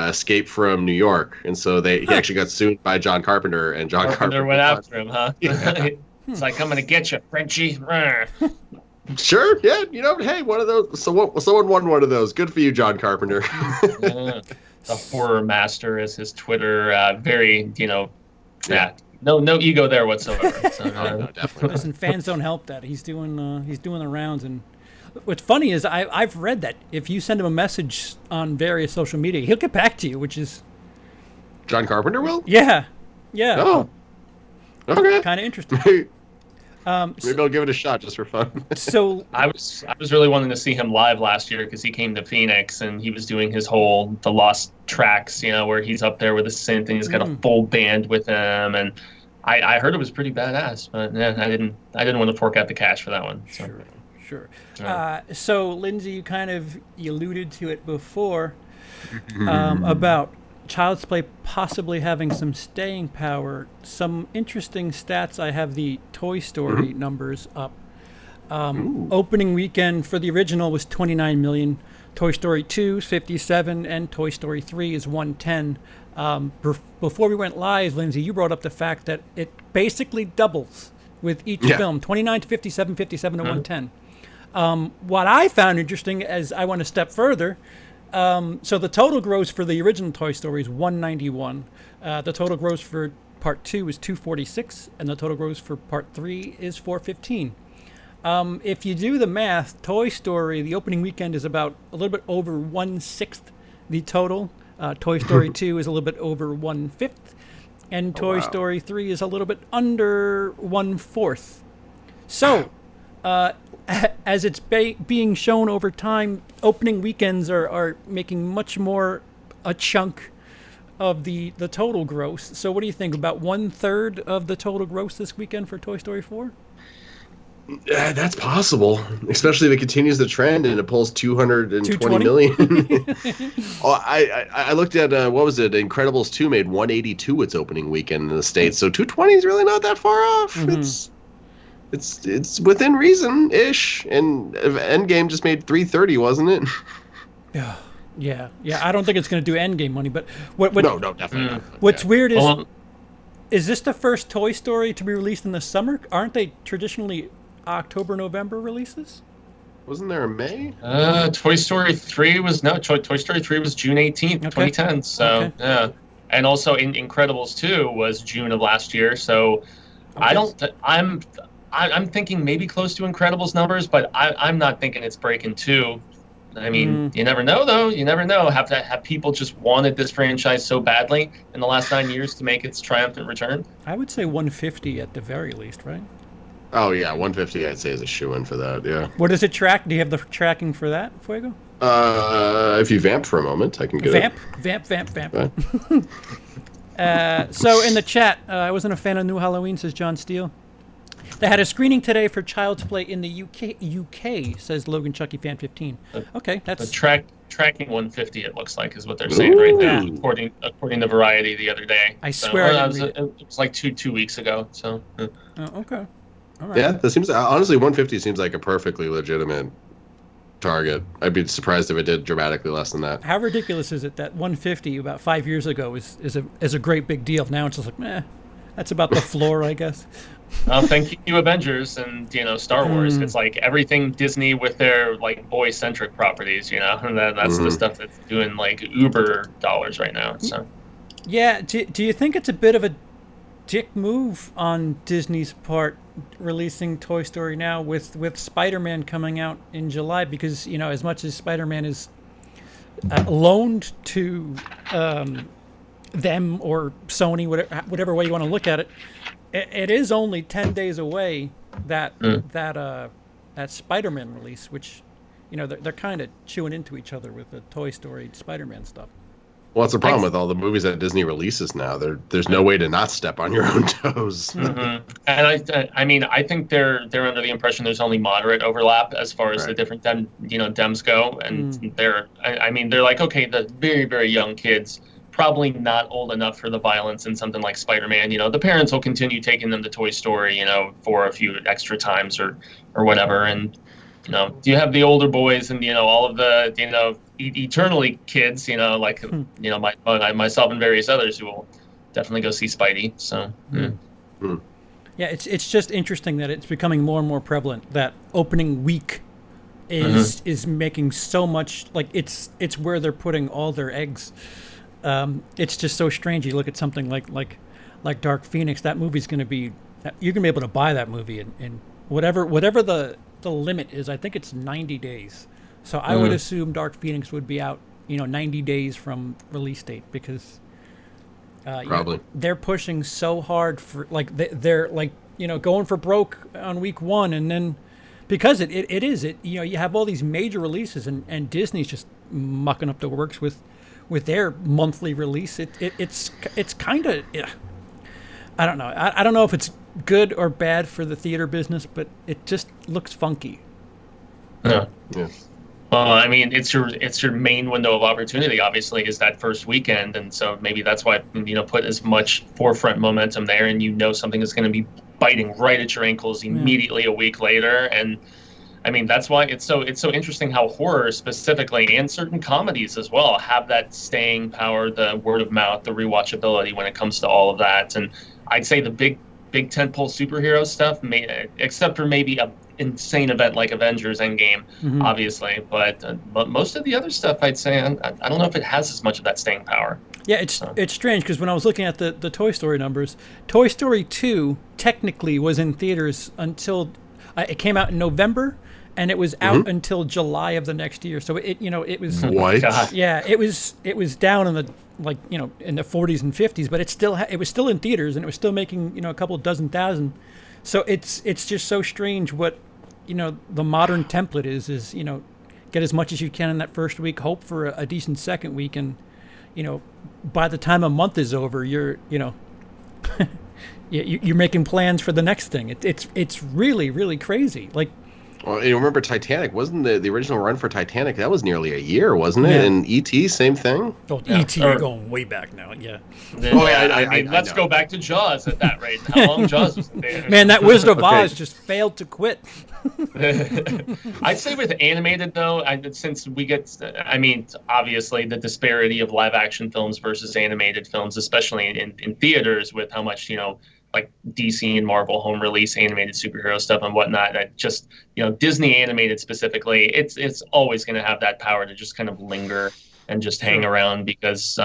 Escape from New York, and so he actually got sued by John Carpenter, and John Carpenter
went after him, huh?
Yeah.
It's like, I'm gonna get you, Frenchie.
Sure, yeah, hey, one of those. Someone won one of those. Good for you, John Carpenter.
The horror master is his Twitter. Very, no ego there whatsoever. So,
no, definitely.
Listen, fans don't help that. He's doing the rounds, and what's funny is I've read that if you send him a message on various social media, he'll get back to you, which is
John Carpenter will?
Yeah.
Oh, okay.
Kind of interesting.
Maybe I'll give it a shot just for fun.
So
I was really wanting to see him live last year because he came to Phoenix and he was doing his whole The Lost Tracks, where he's up there with a synth and he's got a full band with him, and I heard it was pretty badass, but yeah, I didn't want to fork out the cash for that one. So.
Sure. So, Lindsey, you alluded to it before about Child's Play possibly having some staying power. Some interesting stats. I have the Toy Story numbers up. Opening weekend for the original was 29 million. Toy Story 2 is 57, and Toy Story 3 is 110. Before we went live, Lindsey, you brought up the fact that it basically doubles with each film, 29 to 57, 57 to 110. What I found interesting, as I went a step further, so the total gross for the original Toy Story is 191. The total gross for Part 2 is 246, and the total gross for Part 3 is 415. If you do the math, Toy Story, the opening weekend is about a little bit over 1/6 the total. Toy Story 2 is a little bit over 1/5, and Toy Story 3 is a little bit under 1/4. So, as it's being shown over time, opening weekends are making much more a chunk of the total gross. So what do you think, about 1/3 of the total gross this weekend for Toy Story 4?
Yeah, that's possible, especially if it continues the trend and it pulls 220 million. I looked at, what was it? Incredibles 2 made 182 its opening weekend in the States, so 220 is really not that far off. It's within reason-ish, and Endgame just made 330, wasn't it?
Yeah. I don't think it's going to do Endgame money, but what
No, definitely not.
What's weird is this the first Toy Story to be released in the summer? Aren't they traditionally October, November releases?
Wasn't there a May?
Toy Story 3 was Toy Story 3 was June 18th, 2010. So yeah, and also Incredibles 2 was June of last year. So I'm thinking maybe close to Incredibles numbers, but I'm not thinking it's breaking 2. I mean, you never know, though. You never know. Have people just wanted this franchise so badly in the last 9 years to make its triumphant return?
I would say 150 at the very least, right?
Oh yeah, 150 I'd say is a shoo-in for that. Yeah.
What does it track? Do you have the tracking for that, Fuego?
If you vamp for a moment, I can get
Vamp.
it.
So in the chat, I wasn't a fan of New Halloween, says John Steele. They had a screening today for Child's Play in the UK, says Logan Chucky Fan 15. Okay, that's
the tracking 150. It looks like is what they're saying right there, according to Variety the other day.
I swear
it was like two weeks ago. So.
Oh, okay. All right.
Yeah, that seems honestly 150 seems like a perfectly legitimate target. I'd be surprised if it did dramatically less than that.
How ridiculous is it that 150 about 5 years ago is a great big deal? Now it's just like, meh, that's about the floor, I guess.
Thank you, Avengers and Star Wars. It's like everything Disney with their like boy-centric properties, and that's the stuff that's doing like Uber dollars right now. So,
yeah. Do you think it's a bit of a dick move on Disney's part releasing Toy Story now with Spider-Man coming out in July? Because as much as Spider-Man is loaned to them or Sony, whatever way you want to look at it, it is only 10 days away that Spider-Man release, which they're kind of chewing into each other with the Toy Story Spider-Man stuff.
Well, that's the problem with all the movies that Disney releases now. There's no way to not step on your own toes.
And I mean, I think they're under the impression there's only moderate overlap as far as the different dems go, and they're like, okay, the very, very young kids probably not old enough for the violence in something like Spider-Man. The parents will continue taking them to Toy Story, for a few extra times or whatever. And you have the older boys and all of the eternally kids, like myself and various others who will definitely go see Spidey. So
yeah, it's just interesting that it's becoming more and more prevalent that opening week is making so much, like it's where they're putting all their eggs. It's just so strange. You look at something like Dark Phoenix. That movie's going to be, you're going to be able to buy that movie in whatever the limit is. I think it's 90 days. So I would assume Dark Phoenix would be out, 90 days from release date, because
probably
they're pushing so hard for they're going for broke on week one, and then because you have all these major releases and Disney's just mucking up the works with their monthly release. It's kind of, I don't know. I don't know if it's good or bad for the theater business, but it just looks funky.
Yeah.
Well, I mean, it's your main window of opportunity, obviously, is that first weekend, and so maybe that's why put as much forefront momentum there, and something is going to be biting right at your ankles immediately a week later, and I mean that's why it's so interesting how horror specifically and certain comedies as well have that staying power, the word of mouth, the rewatchability when it comes to all of that, and I'd say the big tentpole superhero stuff, except for maybe a insane event like Avengers Endgame, obviously, but most of the other stuff, I'd say, I don't know if it has as much of that staying power.
Yeah, it's strange, because when I was looking at the Toy Story numbers, Toy Story 2 technically was in theaters until it came out in November, and it was out until July of the next year. So it was
what?
Yeah, it was down in the in the 40s and 50s, but it was still in theaters, and it was still making a couple dozen thousand. So it's just so strange what the modern template is get as much as you can in that first week, hope for a decent second week, and by the time a month is over, you're you're making plans for the next thing. It's really, really crazy.
Well, you remember Titanic? Wasn't the original run for Titanic? That was nearly a year, wasn't it? Yeah. And E.T., same thing?
Oh, E.T., you're going way back now, yeah.
Let's go back to Jaws at that rate. How long Jaws was there?
Man, that Wizard of Oz just failed to quit.
I'd say with animated, though, since we get, obviously the disparity of live action films versus animated films, especially in theaters, with how much, like DC and Marvel home release animated superhero stuff and whatnot. And just, Disney animated specifically, it's always going to have that power to just kind of linger and just hang around because,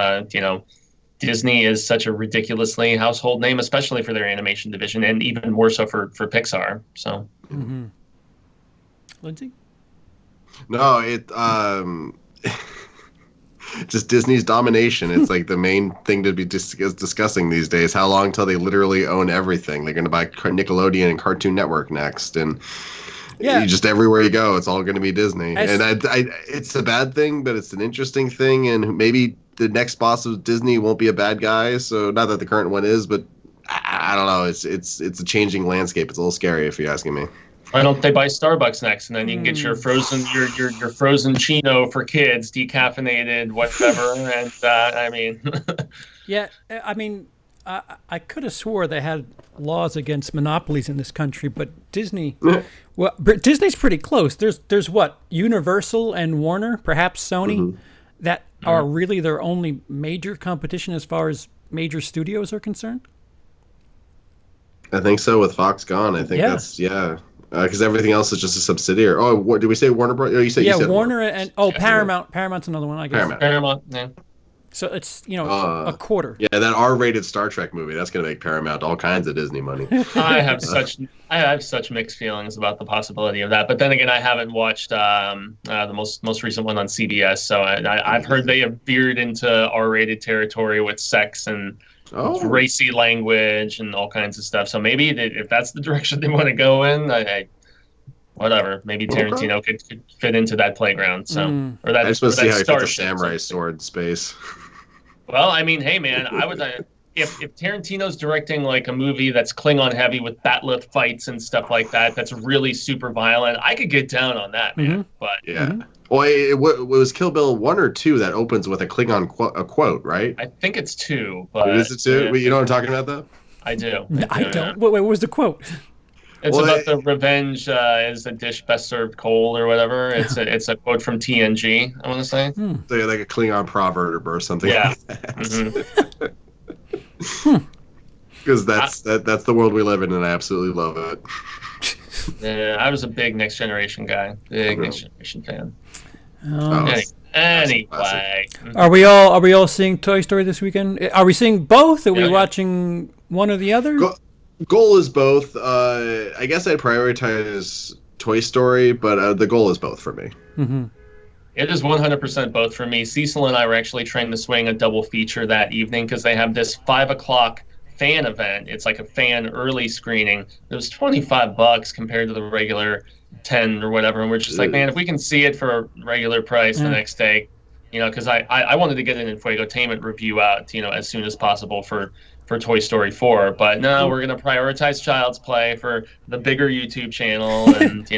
Disney is such a ridiculously household name, especially for their animation division, and even more so for Pixar. So,
Lindsey?
No, just Disney's domination. It's like the main thing to be discussing these days. How long till they literally own everything? They're going to buy Nickelodeon and Cartoon Network next, and you just everywhere you go, it's all going to be Disney. And it's a bad thing, but it's an interesting thing. And maybe the next boss of Disney won't be a bad guy. So not that the current one is, but I don't know. It's a changing landscape. It's a little scary if you're asking me.
Why don't they buy Starbucks next, and then you can get your frozen your frozen chino for kids, decaffeinated, whatever. And I mean,
yeah, I mean, I could have swore they had laws against monopolies in this country, but Disney, well, Disney's pretty close. There's what, Universal and Warner, perhaps Sony, that are really their only major competition as far as major studios are concerned.
I think so. With Fox gone, I think that's because everything else is just a subsidiary. Oh, what did we say? Warner Bros. You said
Warner and Paramount. Paramount's another one, I guess.
Paramount. Yeah.
So it's a quarter.
Yeah, that R-rated Star Trek movie that's going to make Paramount all kinds of Disney money.
I have such mixed feelings about the possibility of that. But then again, I haven't watched the most recent one on CBS. So I've heard they have veered into R-rated territory with sex and racy language and all kinds of stuff. So maybe if that's the direction they want to go in, whatever. Maybe Tarantino could fit into that playground. So or that.
I just want to see how he fits a
starship,
samurai sword in space.
Well, I mean, hey man, I would if Tarantino's directing like a movie that's Klingon heavy with bat'leth fights and stuff like that, that's really super violent, I could get down on that, man. But
well, it was Kill Bill 1 or 2 that opens with a Klingon quote, right?
I think it's 2. But
is it 2? You know what I'm talking about, though?
I do.
I don't. Wait, what was the quote?
It's about the revenge is a dish best served cold or whatever. It's a quote from TNG, I want to say.
So like a Klingon proverb or something.
Yeah.
Like because that's the world we live in, and I absolutely love it.
Yeah, I was a big Next Generation guy, Next Generation fan. Anyway,
are we all seeing Toy Story this weekend? Are we seeing both? Are we watching one or the other?
Goal is both. I guess I'd prioritize Toy Story, but the goal is both for me.
It is 100% both for me. Cecil and I were actually trying to swing a double feature that evening because they have this 5 o'clock fan event. It's like a fan early screening. It was $25 compared to the regular 10 or whatever. And we're just like, man, if we can see it for a regular price the next day, because I wanted to get an Fuego-tainment review out, as soon as possible for Toy Story 4. But no, we're going to prioritize Child's Play for the bigger YouTube channel. And,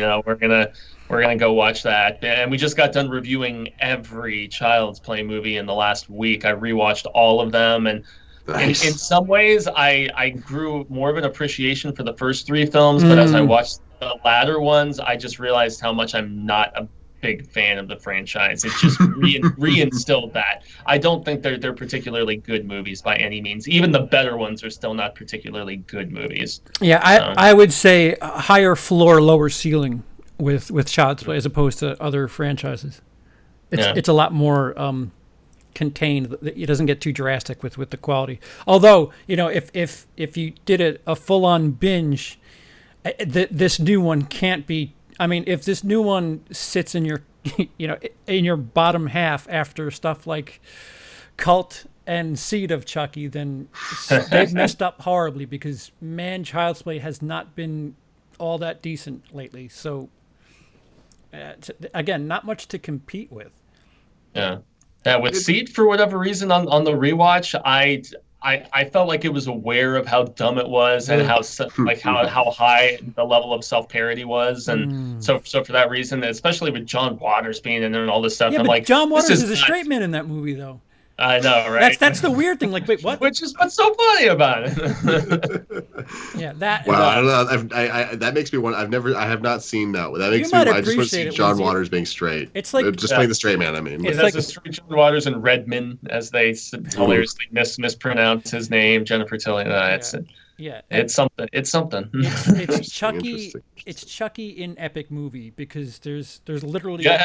we're going to go watch that. And we just got done reviewing every Child's Play movie in the last week. I rewatched all of them. And in some ways, I grew more of an appreciation for the first 3 films. But as I watched the latter ones, I just realized how much I'm not a big fan of the franchise. It just reinstilled that. I don't think they're particularly good movies by any means. Even the better ones are still not particularly good movies.
Yeah, I would say higher floor, lower ceiling with Child's Play as opposed to other franchises. It's a lot more contained. It doesn't get too drastic with the quality. Although, if you did a full-on binge, this new one can't be. I mean, if this new one sits in your, in your bottom half after stuff like Cult and Seed of Chucky, then they've messed up horribly because, man, Child's Play has not been all that decent lately. So, again, not much to compete with.
Yeah. Yeah, with Seed, for whatever reason, on the rewatch, I felt like it was aware of how dumb it was and how high the level of self-parody was, and so for that reason, especially with John Waters being in there and all this stuff, I'm like,
John Waters is a straight man in that movie, though.
I know, right?
That's the weird thing. Like, wait, what?
Which is what's so funny about it.
Yeah, that.
Wow, I don't know. That makes me want. I have not seen that. That makes me. I just want to see John Waters being straight.
It's like
just playing the straight man. I mean,
it's like a straight John Waters and Redman, as they hilariously mispronounce his name, Jennifer Tilly. It's something. It's something.
It's Chucky. It's Chucky in epic movie because there's literally a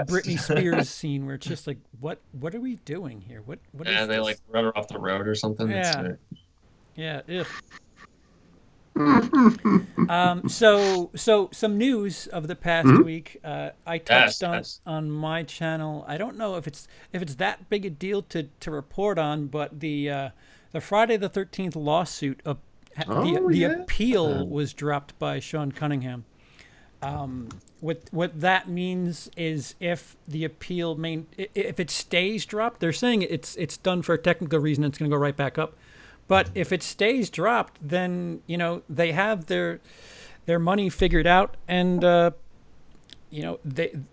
Britney Spears scene where it's just like, what are we doing here? What is
they
this?
like run her off the road or something.
Yeah. Yeah. So some news of the past week. I touched on my channel. I don't know if it's that big a deal to report on, but the Friday the 13th lawsuit of the appeal was dropped by Sean Cunningham. What that means is if the appeal if it stays dropped, they're saying it's done for a technical reason. It's going to go right back up. But if it stays dropped, then they have their money figured out, and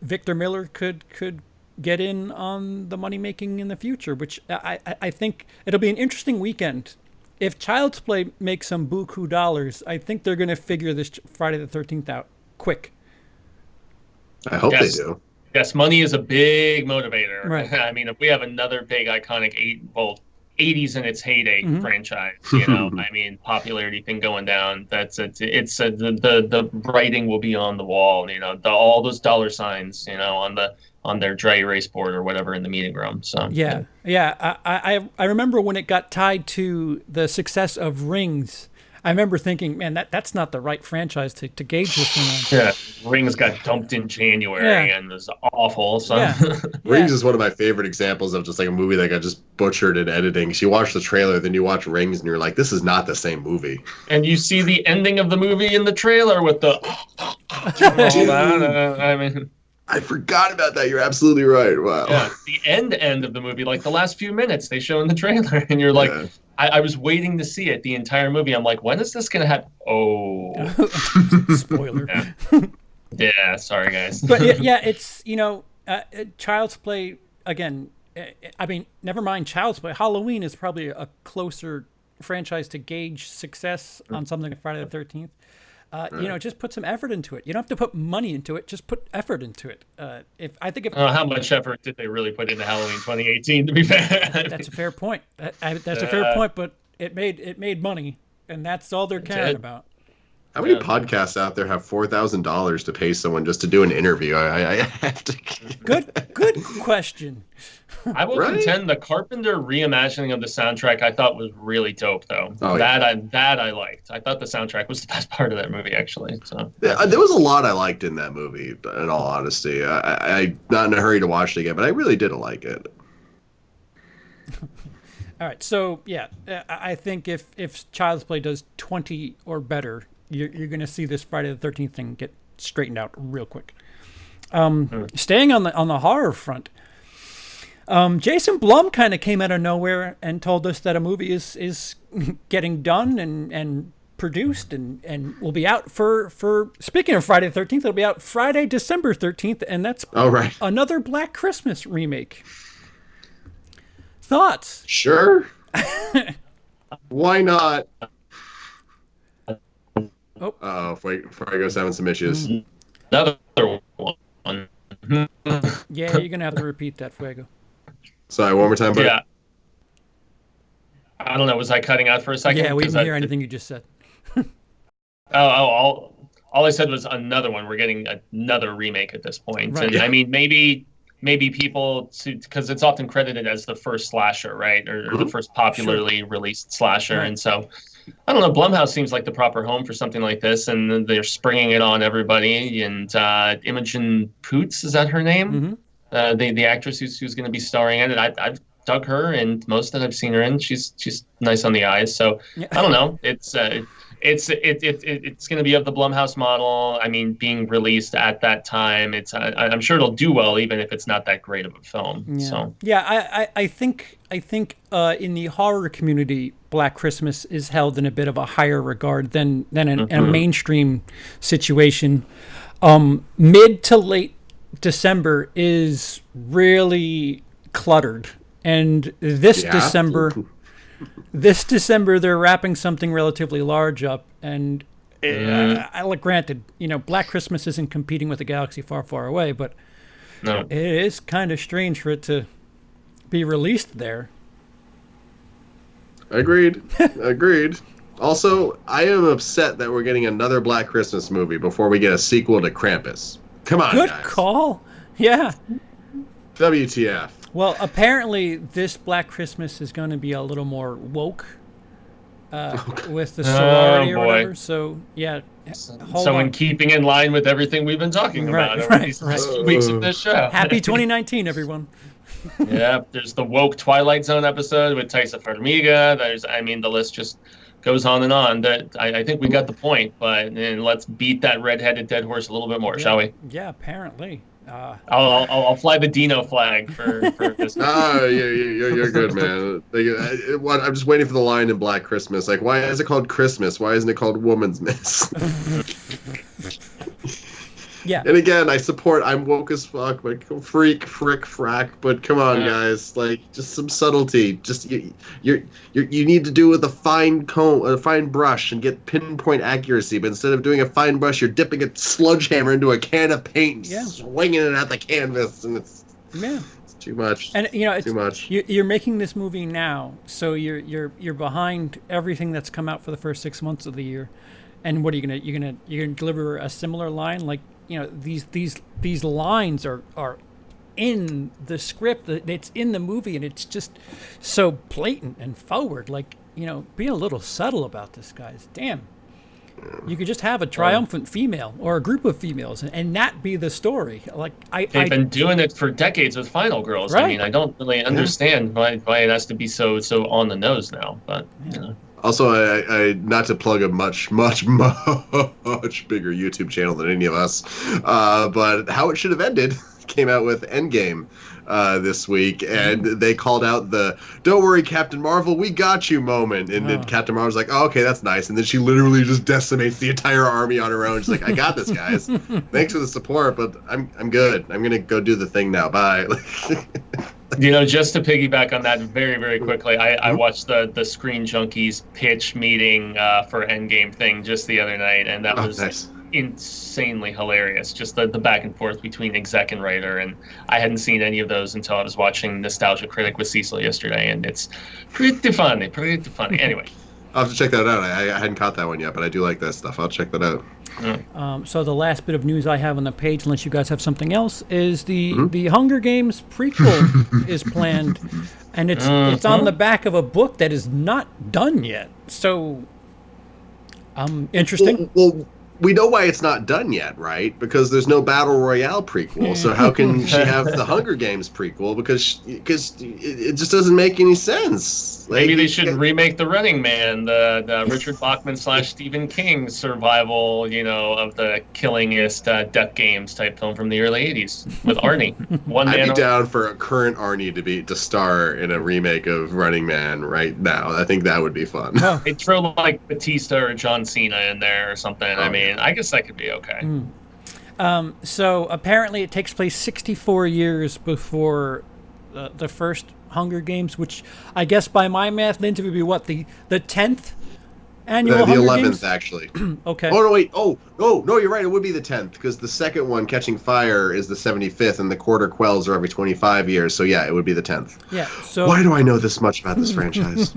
Victor Miller could get in on the money making in the future, which I think it'll be an interesting weekend. If Child's Play makes some buku dollars, I think they're going to figure this Friday the 13th out quick.
I hope they do.
Yes, money is a big motivator.
Right.
I mean, if we have another big iconic 80s in its heyday franchise, I mean, popularity thing going down. The writing will be on the wall. All those dollar signs, on their dry erase board or whatever in the meeting room. So
yeah. I remember when it got tied to the success of Rings. I remember thinking, man, that's not the right franchise to gauge this thing on.
Yeah, Rings got dumped in January and was awful. So
Rings is one of my favorite examples of just like a movie that got just butchered in editing. So you watch the trailer, then you watch Rings, and you're like, this is not the same movie.
And you see the ending of the movie in the trailer with the all that. I mean,
I forgot about that. You're absolutely right. Wow.
Yeah, the end of the movie, like the last few minutes they show in the trailer, and you're like, I was waiting to see it the entire movie. I'm like, when is this going to happen? Oh.
Spoiler.
Yeah, sorry, guys.
But it's, Child's Play, again, I mean, never mind Child's Play. Halloween is probably a closer franchise to gauge success on something like Friday the 13th. Just put some effort into it. You don't have to put money into it. Just put effort into it.
How much effort did they really put into Halloween 2018? To be fair,
that's a fair point. That's a fair point. But it made money, and that's all they're caring about.
How many podcasts out there have $4,000 to pay someone just to do an interview? I have to.
Good question.
I will contend the Carpenter reimagining of the soundtrack I thought was really dope, though. That I liked. I thought the soundtrack was the best part of that movie, actually. So
yeah, there was a lot I liked in that movie. In all honesty, I'm not in a hurry to watch it again, but I really did like it.
All right, so I think if Child's Play does 20 or better, you're going to see this Friday the 13th thing get straightened out real quick. Staying on the horror front. Jason Blum kind of came out of nowhere and told us that a movie is getting done and produced and will be out for speaking of Friday the 13th, it'll be out Friday, December 13th, and that's another Black Christmas remake. Thoughts?
Sure. Why not? Fuego's having some issues.
Another one.
Yeah, you're going to have to repeat that, Fuego.
Sorry, one more time, buddy.
Yeah. I don't know. Was I cutting out for a second?
Yeah, we didn't hear anything you just said.
All I said was another one. We're getting another remake at this point.
Right.
And I mean, maybe people, because it's often credited as the first slasher, right? Or the first popularly released slasher. Right. And so, I don't know, Blumhouse seems like the proper home for something like this. And they're springing it on everybody. And Imogen Poots, is that her name? Mm-hmm. The actress who's going to be starring in it. I've dug her and most that I've seen her in. She's nice on the eyes. So I don't know. It's going to be of the Blumhouse model. I mean, being released at that time, I'm sure it'll do well, even if it's not that great of a film.
Yeah.
So
I think in the horror community, Black Christmas is held in a bit of a higher regard than in a mainstream situation. Mid to late December is really cluttered, and this December they're wrapping something relatively large up, and granted, Black Christmas isn't competing with a galaxy far, far away, but it is kind of strange for it to be released there.
Agreed. Also, I am upset that we're getting another Black Christmas movie before we get a sequel to Krampus. Come on,
Good
guys.
call. Yeah.
WTF.
Well, apparently this Black Christmas is going to be a little more woke. with the sorority or
boy.
whatever. So yeah, hold
So
on.
in keeping in line with everything we've been talking
Right,
about over
right,
these
right.
last few weeks of this show.
Happy 2019, everyone.
Yeah, there's the woke Twilight Zone episode with Taisa Farmiga. The list just goes on and on. That I think we got the point, but let's beat that redheaded dead horse a little bit more, shall we?
Yeah, apparently.
I'll fly the Dino flag for this.
You're good, man. I'm just waiting for the line in Black Christmas. Like, why is it called Christmas? Why isn't it called Woman's Miss?
Yeah.
And again, I support. I'm woke as fuck, but frick, frack. But come on, guys, like just some subtlety. Just you need to do with a fine comb, a fine brush, and get pinpoint accuracy. But instead of doing a fine brush, you're dipping a sledgehammer into a can of paint, and swinging it at the canvas, and it's too much.
And it's
too much.
You're making this movie now, so you're behind everything that's come out for the first 6 months of the year. And what are you're gonna deliver a similar line? Like, these lines are in the script, it's in the movie, and it's just so blatant and forward. Like, be a little subtle about this, guys. Damn. You could just have a triumphant female or a group of females and that be the story. Like
they've been doing it for decades with Final Girls.
Right.
I mean, I don't really understand why it has to be so on the nose now, but
Also, I not to plug a much bigger YouTube channel than any of us, but How It Should Have Ended came out with Endgame this week, and they called out the "Don't worry, Captain Marvel, we got you" moment, and then Captain Marvel's like, "Oh, okay, that's nice," and then she literally just decimates the entire army on her own. She's like, "I got this, guys. Thanks for the support, but I'm good. I'm gonna go do the thing now. Bye."
Just to piggyback on that very, very quickly, I watched the Screen Junkies pitch meeting for Endgame thing just the other night, and that was
nice.
Insanely hilarious. Just the back and forth between exec and writer, and I hadn't seen any of those until I was watching Nostalgia Critic with Cecil yesterday, and it's pretty funny. Anyway.
I'll have to check that out. I hadn't caught that one yet, but I do like that stuff. I'll check that out.
So the last bit of news I have on the page, unless you guys have something else, is the Hunger Games prequel is planned, and it's on the back of a book that is not done yet. So, interesting.
Well, we know why it's not done yet, right? Because there's no Battle Royale prequel. So how can she have the Hunger Games prequel? Because it just doesn't make any sense.
Maybe they should remake The Running Man, the Richard Bachman / Stephen King survival, of the killingest Death Games type film from the early 80s with Arnie.
I'd be down for a current Arnie to star in a remake of Running Man right now. I think that would be fun.
They'd throw like Batista or John Cena in there or something. I guess that could be okay.
So apparently it takes place 64 years before the first Hunger Games, which I guess by my math, Lindsey, would be what, the 10th annual
the
Hunger
11th,
Games?
actually.
Okay.
Oh, no, wait. Oh, no, you're right. It would be the 10th, because the second one, Catching Fire, is the 75th, and the Quarter Quells are every 25 years. So, yeah, it would be the 10th.
Yeah. So
why do I know this much about this franchise?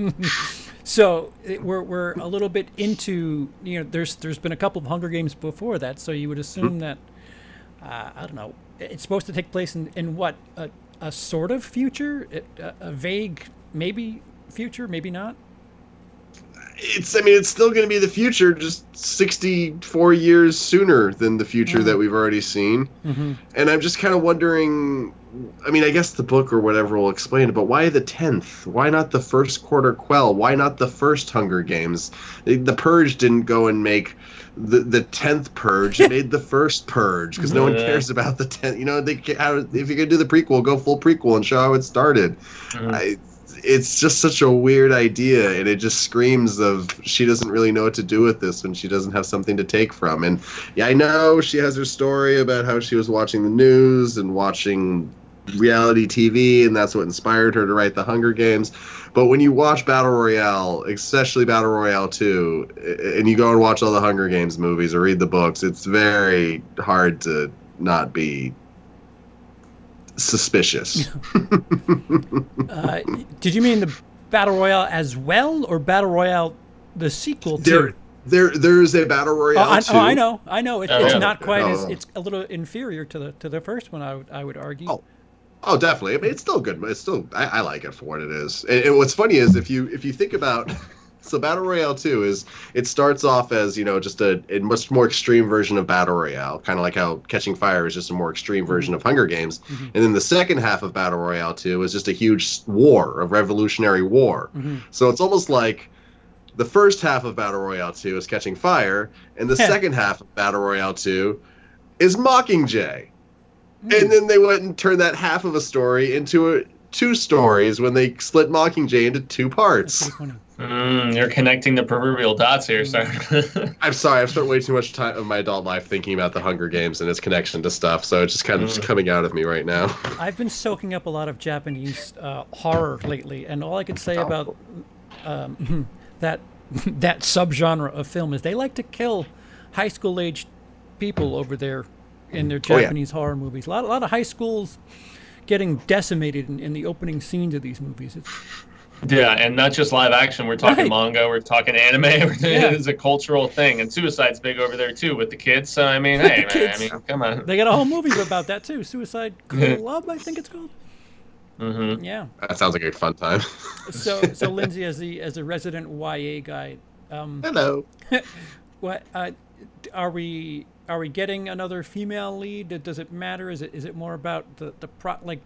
So we're a little bit into, there's been a couple of Hunger Games before that, so you would assume that, I don't know, it's supposed to take place in what, a sort of future, a vague maybe future, maybe not. It's
still going to be the future, just 64 years sooner than the future that we've already seen. Mm-hmm. And I'm just kind of wondering, I guess the book or whatever will explain it, but why the 10th? Why not the first Quarter Quell? Why not the first Hunger Games? The Purge didn't go and make the 10th Purge. It made the first Purge, because no one cares about the 10th. If you're going to do the prequel, go full prequel and show how it started. It's just such a weird idea, and it just screams of she doesn't really know what to do with this when she doesn't have something to take from. And yeah, I know she has her story about how she was watching the news and watching reality TV, and that's what inspired her to write the Hunger Games. But when you watch Battle Royale, especially Battle Royale 2, and you go and watch all the Hunger Games movies or read the books, it's very hard to not be suspicious.
Did you mean the Battle Royale as well, or Battle Royale the sequel too?
There is a Battle Royale too.
I know. It's not quite as, it's a little inferior to the first one, I would argue.
Oh, definitely. It's still good, but it's still I like it for what it is. And what's funny is if you think about So Battle Royale 2 it starts off as, just a much more extreme version of Battle Royale, kind of like how Catching Fire is just a more extreme version of Hunger Games. And then the second half of Battle Royale 2 is just a huge war, a revolutionary war. So it's almost like the first half of Battle Royale 2 is Catching Fire, and the second half of Battle Royale 2 is Mockingjay. And then they went and turned that half of a story into two stories when they split Mockingjay into two parts.
That's pretty funny.
You're connecting the proverbial dots here, sir.
I'm sorry, I've spent way too much time of my adult life thinking about the Hunger Games and its connection to stuff, so it's just kind of just coming out of me right now.
I've been soaking up a lot of Japanese horror lately, and all I could say about that subgenre of film is they like to kill high school aged people over there in their Japanese horror movies. A lot of high schools getting decimated in the opening scenes of these movies.
Yeah, and not just live action. We're talking manga. We're talking anime. It is a cultural thing, and suicide's big over there too with the kids. So I mean, hey, man, I mean, come on.
They got a whole movie about that too. Suicide Club, I think it's called. Yeah.
That sounds like a fun time.
So Lindsey, as a resident YA guy,
hello.
What are we getting another female lead? Does it matter? Is it more about the like?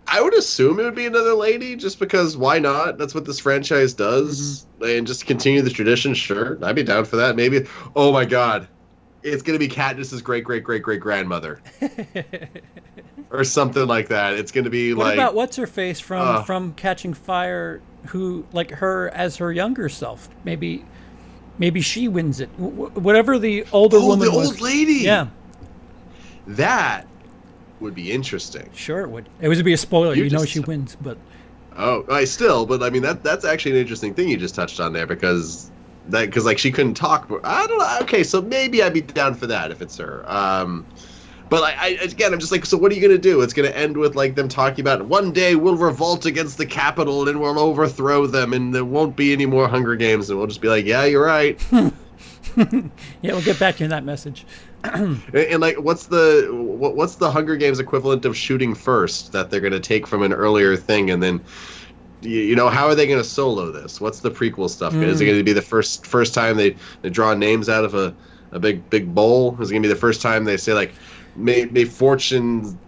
I would assume it would be another lady, just because why not? That's what this franchise does, and just continue the tradition. Sure, I'd be down for that. Maybe. Oh my God, it's gonna be Katniss's great grandmother, or something like that. It's gonna be
what about what's her face from Catching Fire? Who like her as her younger self? Maybe she wins it. Whatever the older woman was.
The old lady.
Yeah.
That would be interesting.
Sure, it would. It would be a spoiler. You know she wins, but.
Oh, but I mean that's actually an interesting thing you just touched on there because like she couldn't talk. But I don't know. Okay, so maybe I'd be down for that if it's her. But I'm just like, so what are you gonna do? It's gonna end with like them talking about one day we'll revolt against the capital and we'll overthrow them and there won't be any more Hunger Games and we'll just be like, yeah, you're right.
Yeah, we'll get back to that message.
And like, what's the Hunger Games equivalent of shooting first that they're gonna take from an earlier thing and then, how are they gonna solo this? What's the prequel stuff? Is it gonna be the first time they draw names out of a big bowl? Is it gonna be the first time they say like, may fortune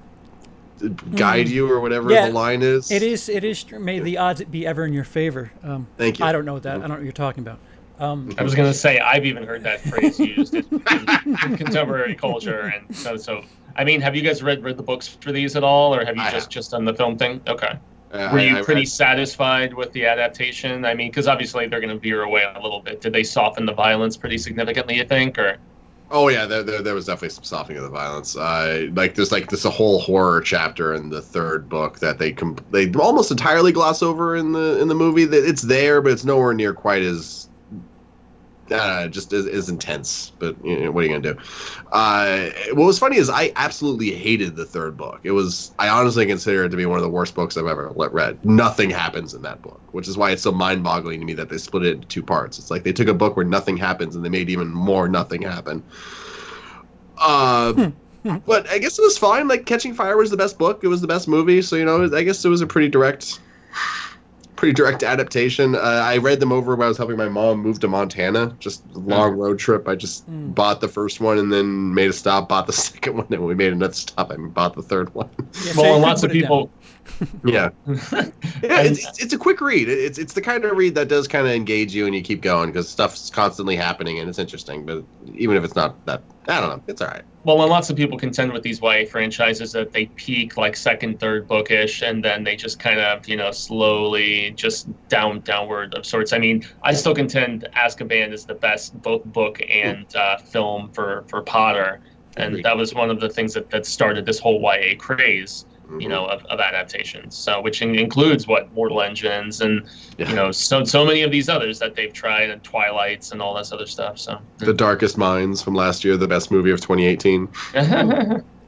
guide you or whatever the line is?
It is. May the odds be ever in your favor.
Thank you.
I don't know that. I don't know what you're talking about.
I was going to say, I've even heard that phrase used in contemporary culture. And so I mean, have you guys read the books for these at all, or have you just done the film thing? Okay. Were you pretty satisfied with the adaptation? I mean, because obviously they're going to veer away a little bit. Did they soften the violence pretty significantly, you think, or?
Oh yeah, there was definitely some softening of the violence. There's a whole horror chapter in the third book that they almost entirely gloss over in the movie. That it's there, but it's nowhere near quite as just as intense. But what are you gonna do? What was funny is I absolutely hated the third book. I honestly consider it to be one of the worst books I've ever read. Nothing happens in that book, which is why it's so mind-boggling to me that they split it into two parts. It's like they took a book where nothing happens and they made even more nothing happen. But I guess it was fine. Like Catching Fire was the best book. It was the best movie. So I guess it was a pretty direct adaptation. I read them over when I was helping my mom move to Montana. Just a long road trip. I just bought the first one and then made a stop, bought the second one, and we made another stop and bought the third one.
Yeah,
well, lots of people.
Yeah. It's a quick read. It's the kind of read that does kind of engage you and you keep going because stuff's constantly happening and it's interesting. But even if it's not that, I don't know, it's all right.
Well, and lots of people contend with these YA franchises that they peak like second, third bookish, and then they just kind of, slowly just downward of sorts. I mean, I still contend Azkaban is the best both book and film for Potter, and that was one of the things that started this whole YA craze. Of adaptations. So, which includes Mortal Engines and so many of these others that they've tried, and Twilights and all this other stuff. So,
The Darkest Minds from last year, the best movie of 2018.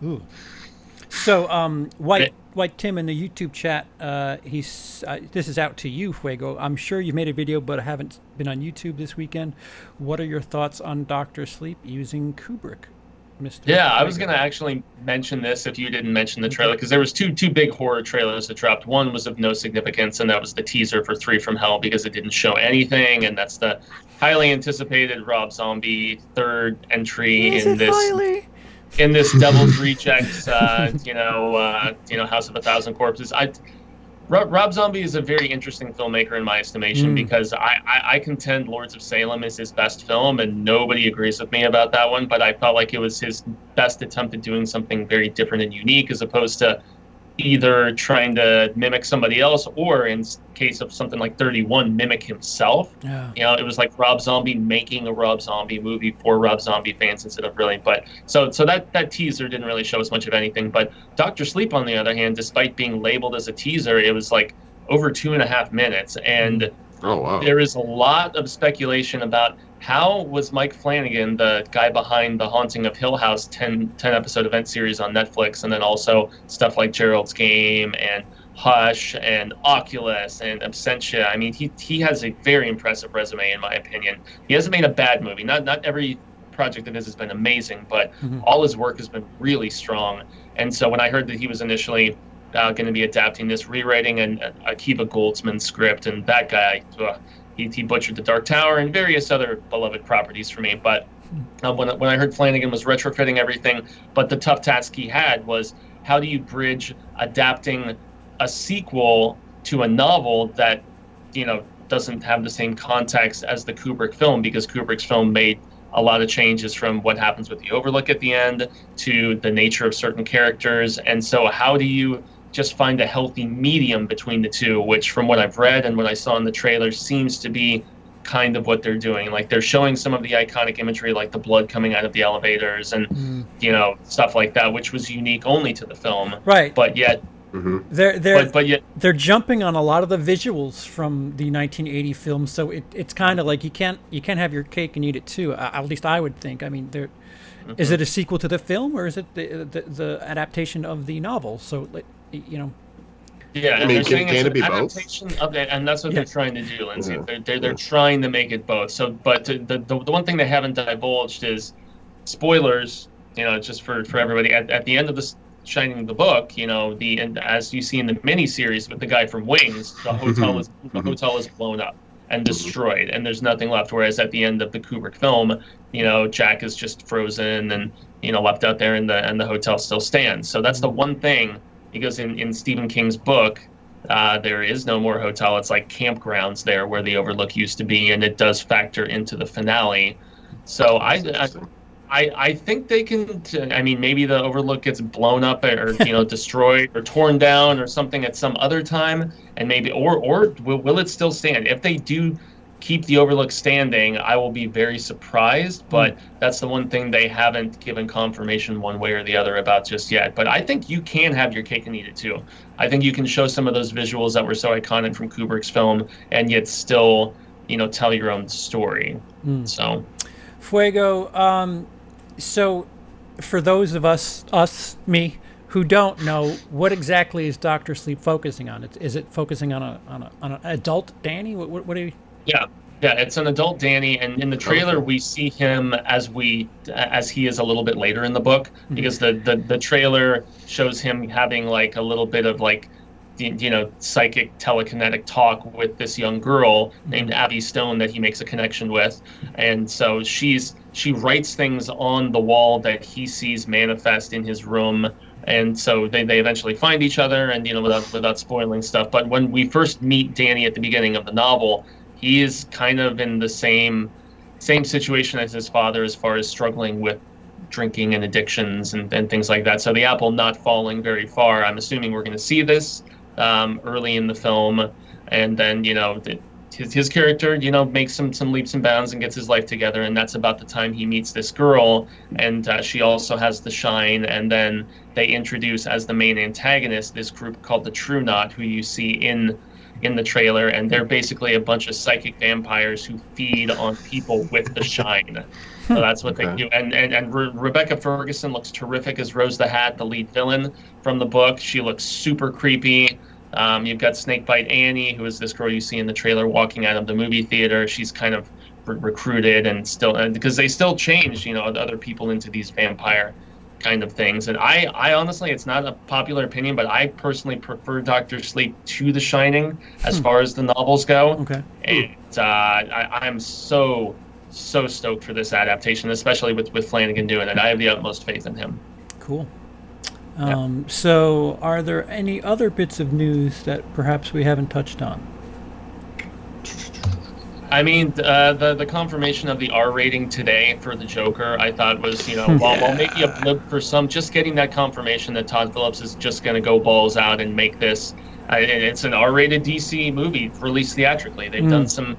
Ooh. So, White Tim in the YouTube chat, this is out to you, Fuego. I'm sure you've made a video, but I haven't been on YouTube this weekend. What are your thoughts on Dr. Sleep using Kubrick? Mr.
Yeah, I was
Fuego.
going to actually mention this if you didn't mention the trailer, because there was two big horror trailers that dropped. One was of no significance, and that was the teaser for Three from Hell, because it didn't show anything, and that's the highly anticipated Rob Zombie third entry
Is it highly?
in this Devil's Rejects, House of a Thousand Corpses. Rob Zombie is a very interesting filmmaker in my estimation, because I contend Lords of Salem is his best film, and nobody agrees with me about that one, but I felt like it was his best attempt at doing something very different and unique, as opposed to either trying to mimic somebody else, or in case of something like 31, mimic himself.
Yeah.
It was like Rob Zombie making a Rob Zombie movie for Rob Zombie fans instead of really. But so that teaser didn't really show us much of anything. But Dr. Sleep, on the other hand, despite being labeled as a teaser, it was like over 2.5 minutes, and
oh wow,
there is a lot of speculation about how was Mike Flanagan, the guy behind The Haunting of Hill House 10 episode event series on Netflix, and then also stuff like Gerald's Game and Hush and Oculus and Absentia. I mean, he has a very impressive resume, in my opinion. He hasn't made a bad movie. Not every project of his has been amazing, but all his work has been really strong. And so when I heard that he was initially going to be adapting this, rewriting an Akiva Goldsman script, and that guy, he butchered The Dark Tower and various other beloved properties for me. But when I heard Flanagan was retrofitting everything, but the tough task he had was, how do you bridge adapting a sequel to a novel that, doesn't have the same context as the Kubrick film, because Kubrick's film made a lot of changes from what happens with the Overlook at the end to the nature of certain characters. And so how do you just find a healthy medium between the two, which from what I've read and what I saw in the trailer seems to be kind of what they're doing. Like, they're showing some of the iconic imagery, like the blood coming out of the elevators and, stuff like that, which was unique only to the film.
Right.
But yet,
they're jumping on a lot of the visuals from the 1980 film, so it's kind of like you can't have your cake and eat it too. At least I would think. I mean, is it a sequel to the film, or is it the adaptation of the novel? So,
Yeah,
I mean, can
it's
it be both?
adaptation of it, and that's what they're trying to do, Lindsey. They're trying to make it both. So, but the one thing they haven't divulged is spoilers. Just for everybody. At the end of this Shining the book, and as you see in the miniseries with the guy from Wings, the hotel is blown up and destroyed, and there's nothing left. Whereas at the end of the Kubrick film, Jack is just frozen and left out there, and the hotel still stands. So that's the one thing, because in Stephen King's book, there is no more hotel. It's like campgrounds there where the Overlook used to be, and it does factor into the finale. So I think they can. I mean, maybe the Overlook gets blown up or destroyed or torn down or something at some other time, and maybe or will it still stand? If they do keep the Overlook standing, I will be very surprised. But that's the one thing they haven't given confirmation one way or the other about just yet. But I think you can have your cake and eat it too. I think you can show some of those visuals that were so iconic from Kubrick's film, and yet still tell your own story. So,
Fuego. So, for those of me, who don't know, what exactly is Dr. Sleep focusing on? Is it focusing on an adult Danny? What do you?
Yeah, it's an adult Danny, and in the trailer we see him as he is a little bit later in the book, because the trailer shows him having like a little bit of like, psychic telekinetic talk with this young girl named Abby Stone that he makes a connection with, and so she writes things on the wall that he sees manifest in his room, and so they eventually find each other, and without spoiling stuff. But when we first meet Danny at the beginning of the novel, he is kind of in the same situation as his father, as far as struggling with drinking and addictions and things like that. So the apple not falling very far. I'm assuming we're going to see this early in the film, and then his character makes some leaps and bounds and gets his life together, and that's about the time he meets this girl, and she also has the shine. And then they introduce as the main antagonist this group called the True Knot, who you see in the trailer, and they're basically a bunch of psychic vampires who feed on people with the shine. So that's what they do. And Rebecca Ferguson looks terrific as Rose the Hat, the lead villain from the book. She looks super creepy. You've got Snakebite Annie, who is this girl you see in the trailer walking out of the movie theater. She's kind of recruited and still, because they still change, other people into these vampire kind of things. And I honestly, it's not a popular opinion, but I personally prefer Dr. Sleep to The Shining as far as the novels go.
Okay.
And I'm so stoked for this adaptation, especially with Flanagan doing it. I have the utmost faith in him.
Cool. So are there any other bits of news that perhaps we haven't touched on?
I mean, the confirmation of the R rating today for the Joker, I thought was, while maybe a blip for some, just getting that confirmation that Todd Phillips is just going to go balls out and make this. It's an R-rated DC movie released theatrically. They've done some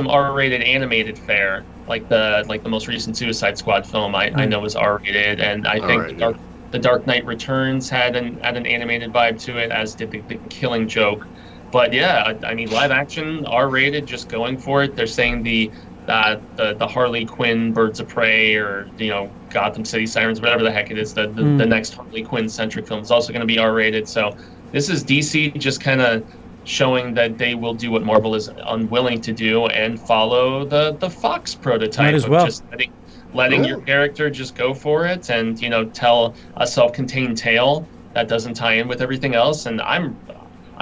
R-rated animated fare, like the most recent Suicide Squad film. I know was R-rated, and I think the Dark Knight Returns had an animated vibe to it, as did the Killing Joke. But yeah, I mean, live action, R-rated, just going for it. They're saying the Harley Quinn Birds of Prey, or Gotham City Sirens, whatever the heck it is, the next Harley Quinn centric film is also going to be R-rated. So this is DC just kind of showing that they will do what Marvel is unwilling to do and follow the Fox prototype
as well.
Of just letting your character just go for it and tell a self-contained tale that doesn't tie in with everything else. And I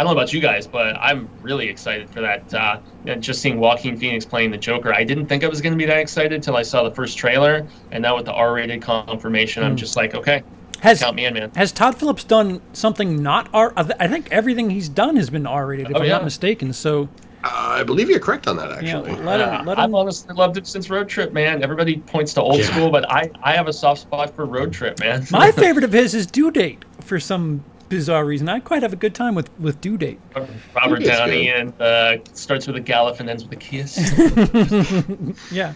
don't know about you guys, but I'm really excited for that. Just seeing Joaquin Phoenix playing the Joker, I didn't think I was going to be that excited until I saw the first trailer, and now with the R-rated confirmation, I'm just like, okay, count me in, man.
Has Todd Phillips done something not R? I think everything he's done has been R-rated, if I'm not mistaken. So
I believe you're correct on that, actually.
Let him.
I've honestly loved it since Road Trip, man. Everybody points to Old School, but I have a soft spot for Road Trip, man.
My favorite of his is Due Date, for some bizarre reason. I quite have a good time with Due Date.
Robert Downey, and starts with a gallop and ends with a kiss.
Yeah.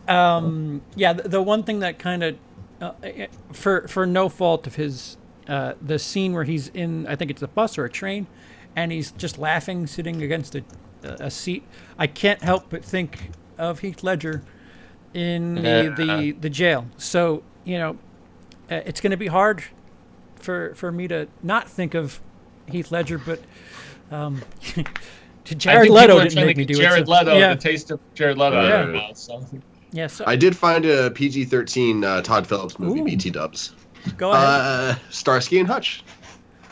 The one thing that kind of, for no fault of his, the scene where he's in, I think it's a bus or a train, and he's just laughing, sitting against a seat. I can't help but think of Heath Ledger in the jail. So, it's going to be hard for me to not think of Heath Ledger, but Jared Leto didn't make me do it.
Jared Leto, the taste of Jared Leto.
So
I did find a PG-13 Todd Phillips movie, BT Dubs.
Go ahead.
Starsky and Hutch.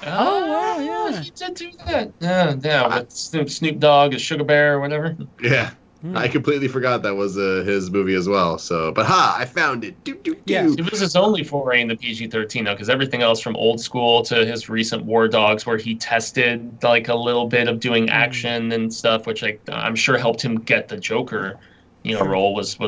Oh, wow, yeah.
He did do that. Yeah, with Snoop Dogg, Sugar Bear, or whatever.
Yeah. I completely forgot that was his movie as well. So, but I found it.
Yeah.
It was his only foray in the PG-13 though, because everything else from Old School to his recent War Dogs, where he tested like a little bit of doing action and stuff, which I'm sure helped him get the Joker, role was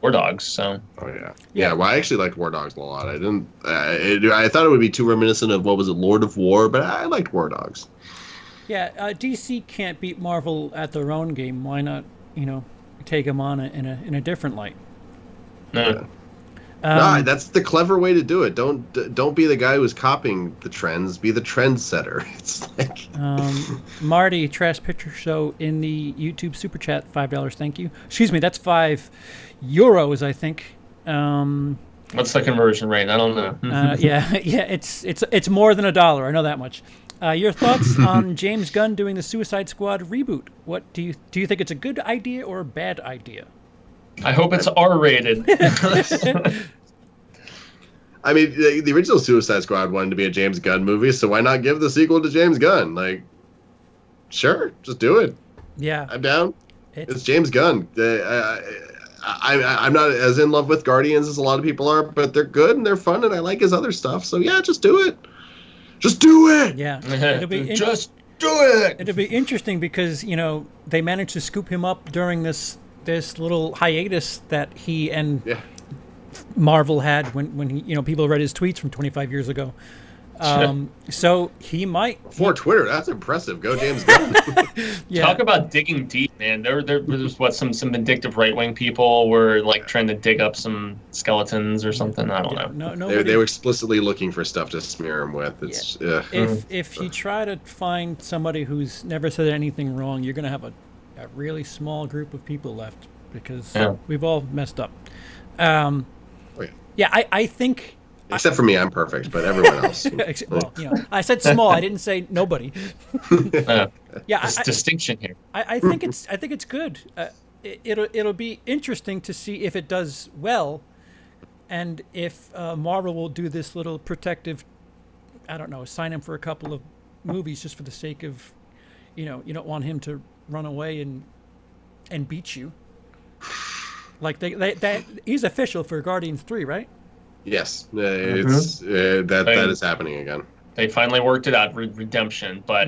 War Dogs. So.
Oh yeah. Well, I actually liked War Dogs a lot. I didn't. I thought it would be too reminiscent of what was it, Lord of War, but I liked War Dogs. Yeah.
DC can't beat Marvel at their own game. Why not? Take them on in a different light.
No.
No, that's the clever way to do it. Don't be the guy who's copying the trends. Be the trendsetter. It's like
Marty, Trash Picture Show in the YouTube super chat, $5. Thank you. Excuse me, that's €5, I think.
What's the conversion rate? I don't know.
It's more than $1. I know that much. Your thoughts on James Gunn doing the Suicide Squad reboot? What do you think it's a good idea or a bad idea?
I hope it's R-rated.
I mean, the original Suicide Squad wanted to be a James Gunn movie, so why not give the sequel to James Gunn? Like, sure, just do it.
Yeah,
I'm down. It's James Gunn. I'm not as in love with Guardians as a lot of people are, but they're good and they're fun, and I like his other stuff. So yeah, just do it. Just do it.
Yeah,
just do it.
It'll be interesting because they managed to scoop him up during this little hiatus that he and Marvel had when he people read his tweets from 25 years ago. So he might
before Twitter. That's impressive. Go James Gunn.
Talk about digging deep, man. There was some vindictive right wing people were like trying to dig up some skeletons or something. I don't know.
No, they were explicitly looking for stuff to smear him with. It's
if you try to find somebody who's never said anything wrong, you're gonna have a really small group of people left because we've all messed up. I think.
Except for me, I'm perfect, but everyone else.
Well, I said small. I didn't say nobody.
Distinction here.
I think it's good. it'll be interesting to see if it does well, and if Marvel will do this little protective, I don't know, sign him for a couple of movies just for the sake of, you don't want him to run away and beat you. Like they he's official for Guardians 3, right?
Yes, it's that is happening again.
They finally worked it out, redemption. But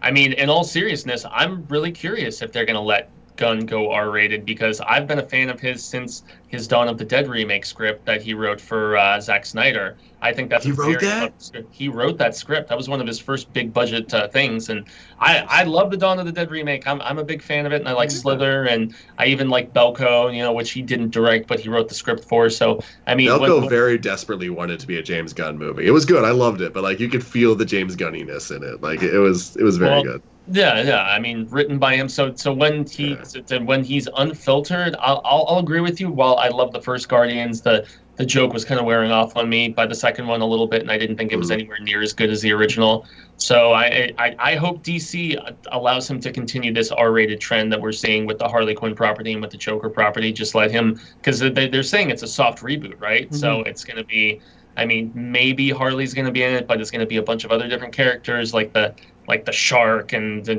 I mean, in all seriousness, I'm really curious if they're going to let Gunn go R-rated, because I've been a fan of his since his Dawn of the Dead remake script that he wrote for Zack Snyder. I think that's
he wrote that.
He wrote that script. That was one of his first big budget things, and I love the Dawn of the Dead remake. I'm a big fan of it, and I like Slither, and I even like Belko, which he didn't direct, but he wrote the script for. So I mean,
Belko very desperately wanted to be a James Gunn movie. It was good. I loved it, but like you could feel the James Gunniness in it. Like it was very good.
Yeah. I mean, written by him. So when he's unfiltered, I'll agree with you. While I love the first Guardians, the joke was kind of wearing off on me by the second one a little bit, and I didn't think it was anywhere near as good as the original. So I hope DC allows him to continue this R-rated trend that we're seeing with the Harley Quinn property and with the Joker property. Just let him, because they're saying it's a soft reboot, right? Mm-hmm. So it's going to be, I mean, maybe Harley's going to be in it, but it's going to be a bunch of other different characters like the shark and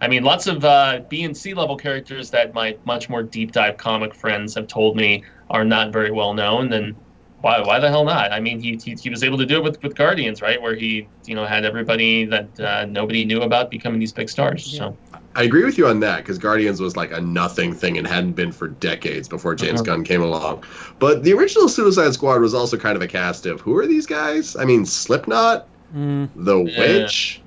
I mean, lots of B and C level characters that my much more deep dive comic friends have told me are not very well known. And why the hell not? I mean, he was able to do it with Guardians, right? Where he had everybody that nobody knew about becoming these big stars. Yeah. So
I agree with you on that, because Guardians was like a nothing thing and hadn't been for decades before James Gunn came along. But the original Suicide Squad was also kind of a cast of, who are these guys? I mean, Slipknot, The Witch,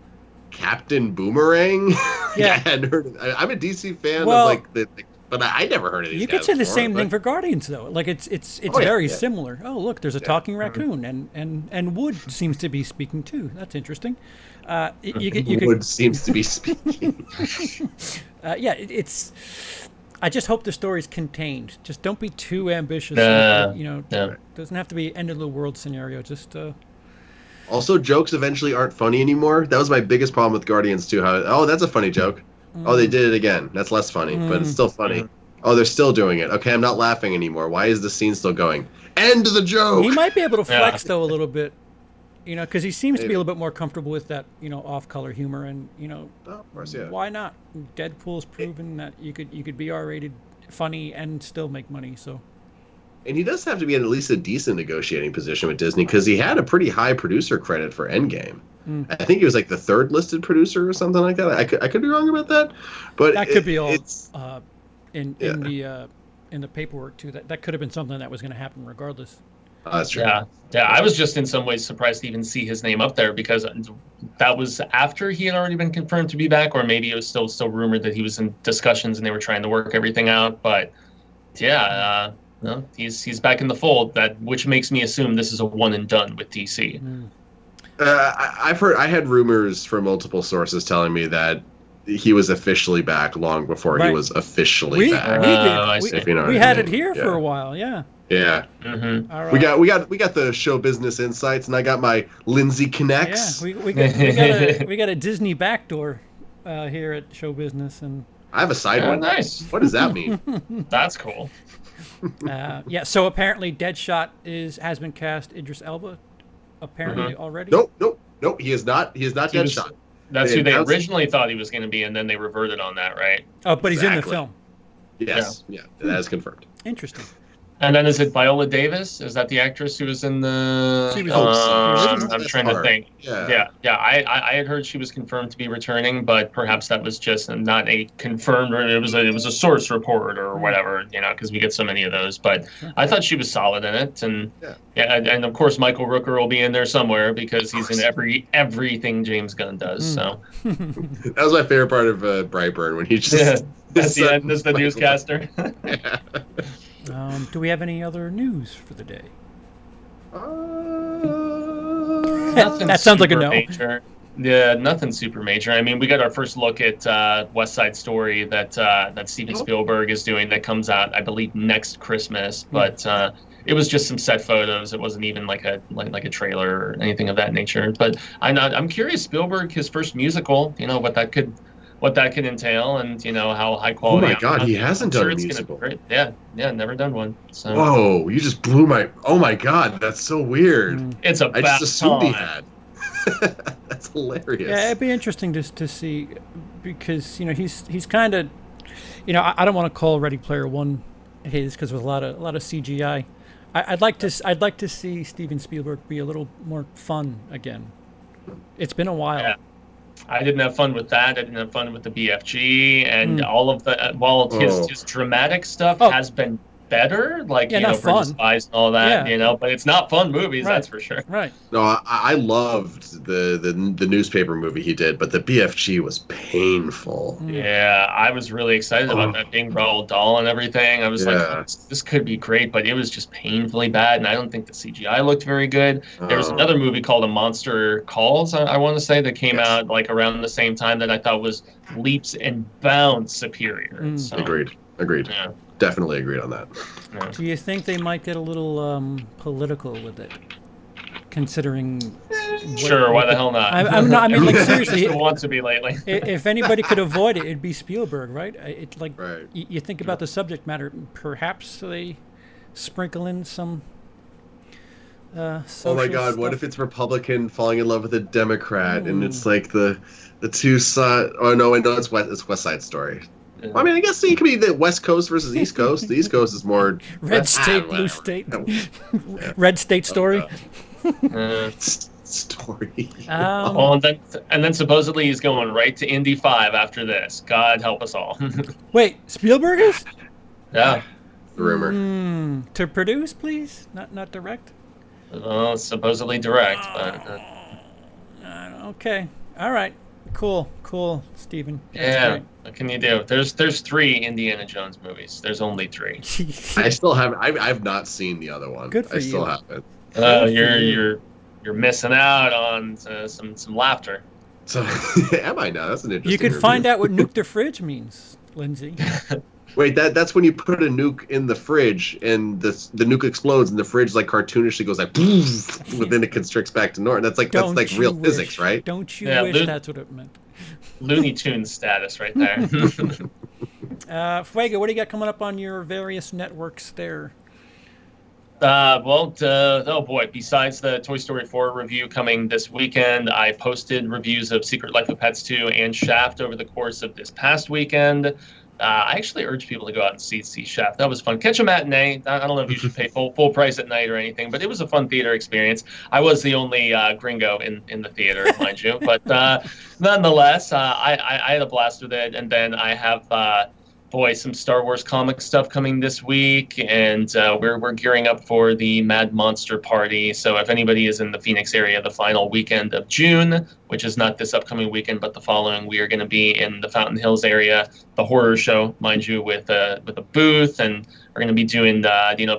Captain Boomerang.
Yeah,
I hadn't heard of, I'm a DC fan of but I never heard of these guys.
You could say the same thing for Guardians, though. Like it's very similar. Oh, look, there's a talking raccoon, and Wood seems to be speaking too. That's interesting.
Wood seems to be speaking.
It's. I just hope the story's contained. Just don't be too ambitious. Doesn't have to be end of the world scenario. Just.
Also, jokes eventually aren't funny anymore. That was my biggest problem with Guardians too. That's a funny joke. Oh, they did it again. That's less funny, but it's still funny. Oh, they're still doing it. Okay, I'm not laughing anymore. Why is the scene still going? End the joke!
He might be able to flex, though, a little bit. Because he seems to be a little bit more comfortable with that, off-color humor. And,
of course, yeah.
Why not? Deadpool's proven that you could be R-rated, funny, and still make money, so...
And he does have to be in at least a decent negotiating position with Disney, because he had a pretty high producer credit for Endgame. I think he was like the third listed producer or something like that. I could be wrong about that, but
that could be all in the paperwork too. That could have been something that was going to happen regardless.
That's true.
Yeah. I was just in some ways surprised to even see his name up there, because that was after he had already been confirmed to be back, or maybe it was still rumored that he was in discussions and they were trying to work everything out. But he's back in the fold. Which makes me assume this is a one and done with DC.
I've heard. I had rumors from multiple sources telling me that he was officially back long before he was officially back.
We had it here for a while. Yeah.
Yeah.
Mm-hmm.
All right.
We got the show business insights, and I got my Lindsey connects.
Yeah, we got a Disney backdoor here at Show Business, and
I have a side one.
Nice.
What does that mean?
That's cool.
So apparently Deadshot has been cast Idris Elba. Apparently already.
Nope. He is not. He is not Deadshot.
That's who they originally thought he was going to be, and then they reverted on that, right?
Oh, but he's in the film.
Yes. Yeah. That is confirmed.
Interesting.
And then is it Viola Davis? Is that the actress who was in the?
She was
I'm trying to think. Yeah. I had heard she was confirmed to be returning, but perhaps that was just not a confirmed, or it was a source report or whatever, because we get so many of those. But I thought she was solid in it, and and of course Michael Rooker will be in there somewhere, because he's in everything James Gunn does. So
that was my favorite part of Brightburn, when he just
that's the end as the newscaster.
Do we have any other news for the day?
That
sounds like a no.
Major. Yeah, nothing super major. I mean, we got our first look at West Side Story that Steven Spielberg is doing, that comes out, I believe, next Christmas. But it was just some set photos. It wasn't even like a trailer or anything of that nature. But I'm curious, Spielberg, his first musical, what what that could entail, and how high
Oh
quality.
my God, he hasn't done a
it's gonna be
musical.
great. Yeah, never done one. So
Whoa, you just blew my. Oh my God, that's so weird.
it's
I
about
just assumed he
time.
had. That's hilarious.
Yeah, it'd be interesting to see, because he's kind of, I don't want to call Ready Player One his, because there's a lot of CGI. I'd like to see Steven Spielberg be a little more fun again. It's been a while.
Yeah. I didn't have fun with that. I didn't have fun with the BFG and all of the. While his dramatic stuff has been better, like
not
Bridge
fun.
Spies and all that, but it's not fun movies,
Right.
that's for sure.
Right.
No, I loved the newspaper movie he did, but the BFG was painful.
Yeah, I was really excited about that being Roald Dahl and everything. I was like, oh, this could be great, but it was just painfully bad, and I don't think the CGI looked very good. There was another movie called A Monster Calls, I want to say, that came out like around the same time, that I thought was leaps and bounds superior. So,
Agreed.
Yeah.
Definitely agreed on that.
Yeah.
Do you think they might get a little political with it, considering?
Sure, why the hell not?
I'm not. I mean, like, seriously,
Who wants to be lately?
if anybody could avoid it, it'd be Spielberg, right? It's like,
Right.
you think about the subject matter. Perhaps they sprinkle in some.
Oh my God! What if it's Republican falling in love with a Democrat, and it's like the two side? Oh no, I know it's West Side Story. Well, I mean, I guess it could be the West Coast versus East Coast. The East Coast is more
red state, blue state, red state story.
Story.
Well, and then supposedly he's going right to Indy 5 after this. God help us all.
Wait, Spielberg is?
Yeah.
The rumor.
To produce, please, not direct.
Well, supposedly direct, but.
Okay. All right. Cool, Stephen.
Yeah.
Great.
What can you do? There's 3 Indiana Jones movies. There's only 3.
I still haven't. I've not seen the other one.
Good for
I still
you.
haven't.
You're missing out on some laughter.
So am I now? That's an interesting.
You could find out what nuke the fridge means, Lindsey.
Wait, that's when you put a nuke in the fridge and the nuke explodes and the fridge like cartoonishly goes like, but then it constricts back to normal. That's like real physics, right?
Don't you wish that's what it meant?
Looney Tunes status right there.
Fuego, what do you got coming up on your various networks there?
Oh boy, besides the Toy Story 4 review coming this weekend, I posted reviews of Secret Life of Pets 2 and Shaft over the course of this past weekend. I actually urge people to go out and see Shaft. That was fun. Catch a matinee. I don't know if you should pay full price at night or anything, but it was a fun theater experience. I was the only gringo in the theater, mind you, but nonetheless, I had a blast with it. And then I have some Star Wars comic stuff coming this week, and we're gearing up for the Mad Monster Party. So if anybody is in the Phoenix area the final weekend of June, which is not this upcoming weekend but the following, we are going to be in the Fountain Hills area, the horror show, mind you, with a booth, and we're going to be doing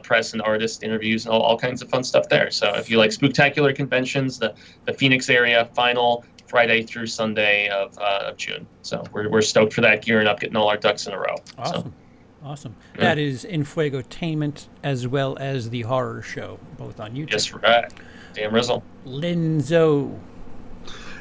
press and artist interviews and all kinds of fun stuff there. So if you like spooktacular conventions, the Phoenix area final Friday through Sunday of June. So we're stoked for that, gearing up, getting all our ducks in a row.
Awesome. Yeah. That is in Fuegotainment as well as the horror show, both on YouTube.
Yes, right. Damn Rizzle.
Linzo.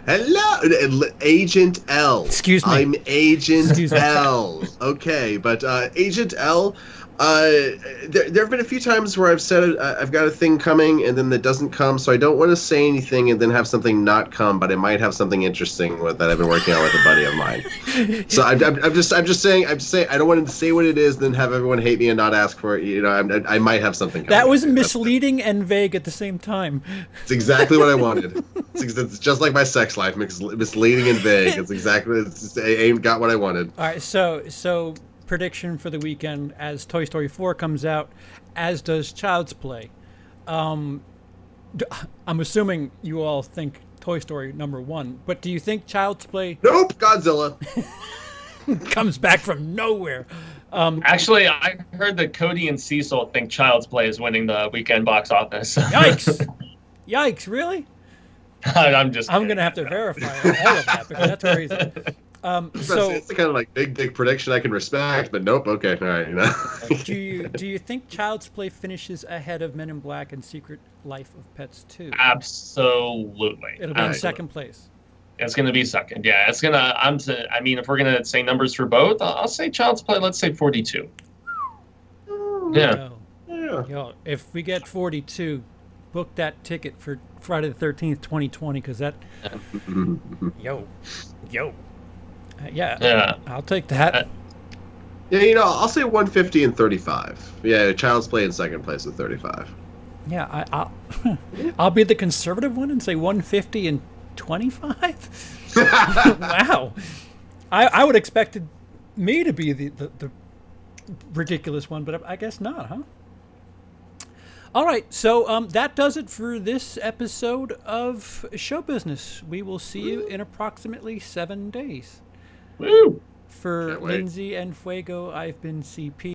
Hello, Agent L.
Excuse me.
I'm Agent L. Okay, but Agent L. There have been a few times where I've said I've got a thing coming and then that doesn't come, so I don't want to say anything and then have something not come, but I might have something interesting that I've been working on with a buddy of mine. So I'm just saying I don't want to say what it is, then have everyone hate me and not ask for it. I might have something coming.
That was misleading and vague at the same time.
It's exactly what I wanted. It's just like my sex life, misleading and vague. I ain't got what I wanted.
All right, so prediction for the weekend, as Toy Story 4 comes out, as does Child's Play. I'm assuming you all think Toy Story #1, but do you think Child's Play
Nope, Godzilla
comes back from nowhere?
Actually, I heard that Cody and Cecil think Child's Play is winning the weekend box office.
Yikes, really?
I'm just
I'm going to have to verify all of that, because that's crazy.
It's the kind of like big prediction I can respect, but nope. Okay, all right.
Do you think Child's Play finishes ahead of Men in Black and Secret Life of Pets 2?
Absolutely.
It'll be in second place.
It's going to be second. Yeah, it's going to. I mean, if we're going to say numbers for both, I'll say Child's Play. Let's say 42. Yeah.
Yo, if we get 42, book that ticket for Friday the 13th, 2020, because that. yo. Yeah. I'll take that.
Yeah, I'll say 150 and 35. Yeah, Child's Play in second place with 35.
Yeah, I'll be the conservative one and say 150 and 25. Wow, I would expected me to be the ridiculous one, but I guess not, huh? All right, so that does it for this episode of Show Business. We will see you in approximately 7 days.
Woo!
For Lindsey and Fuego, I've been CP.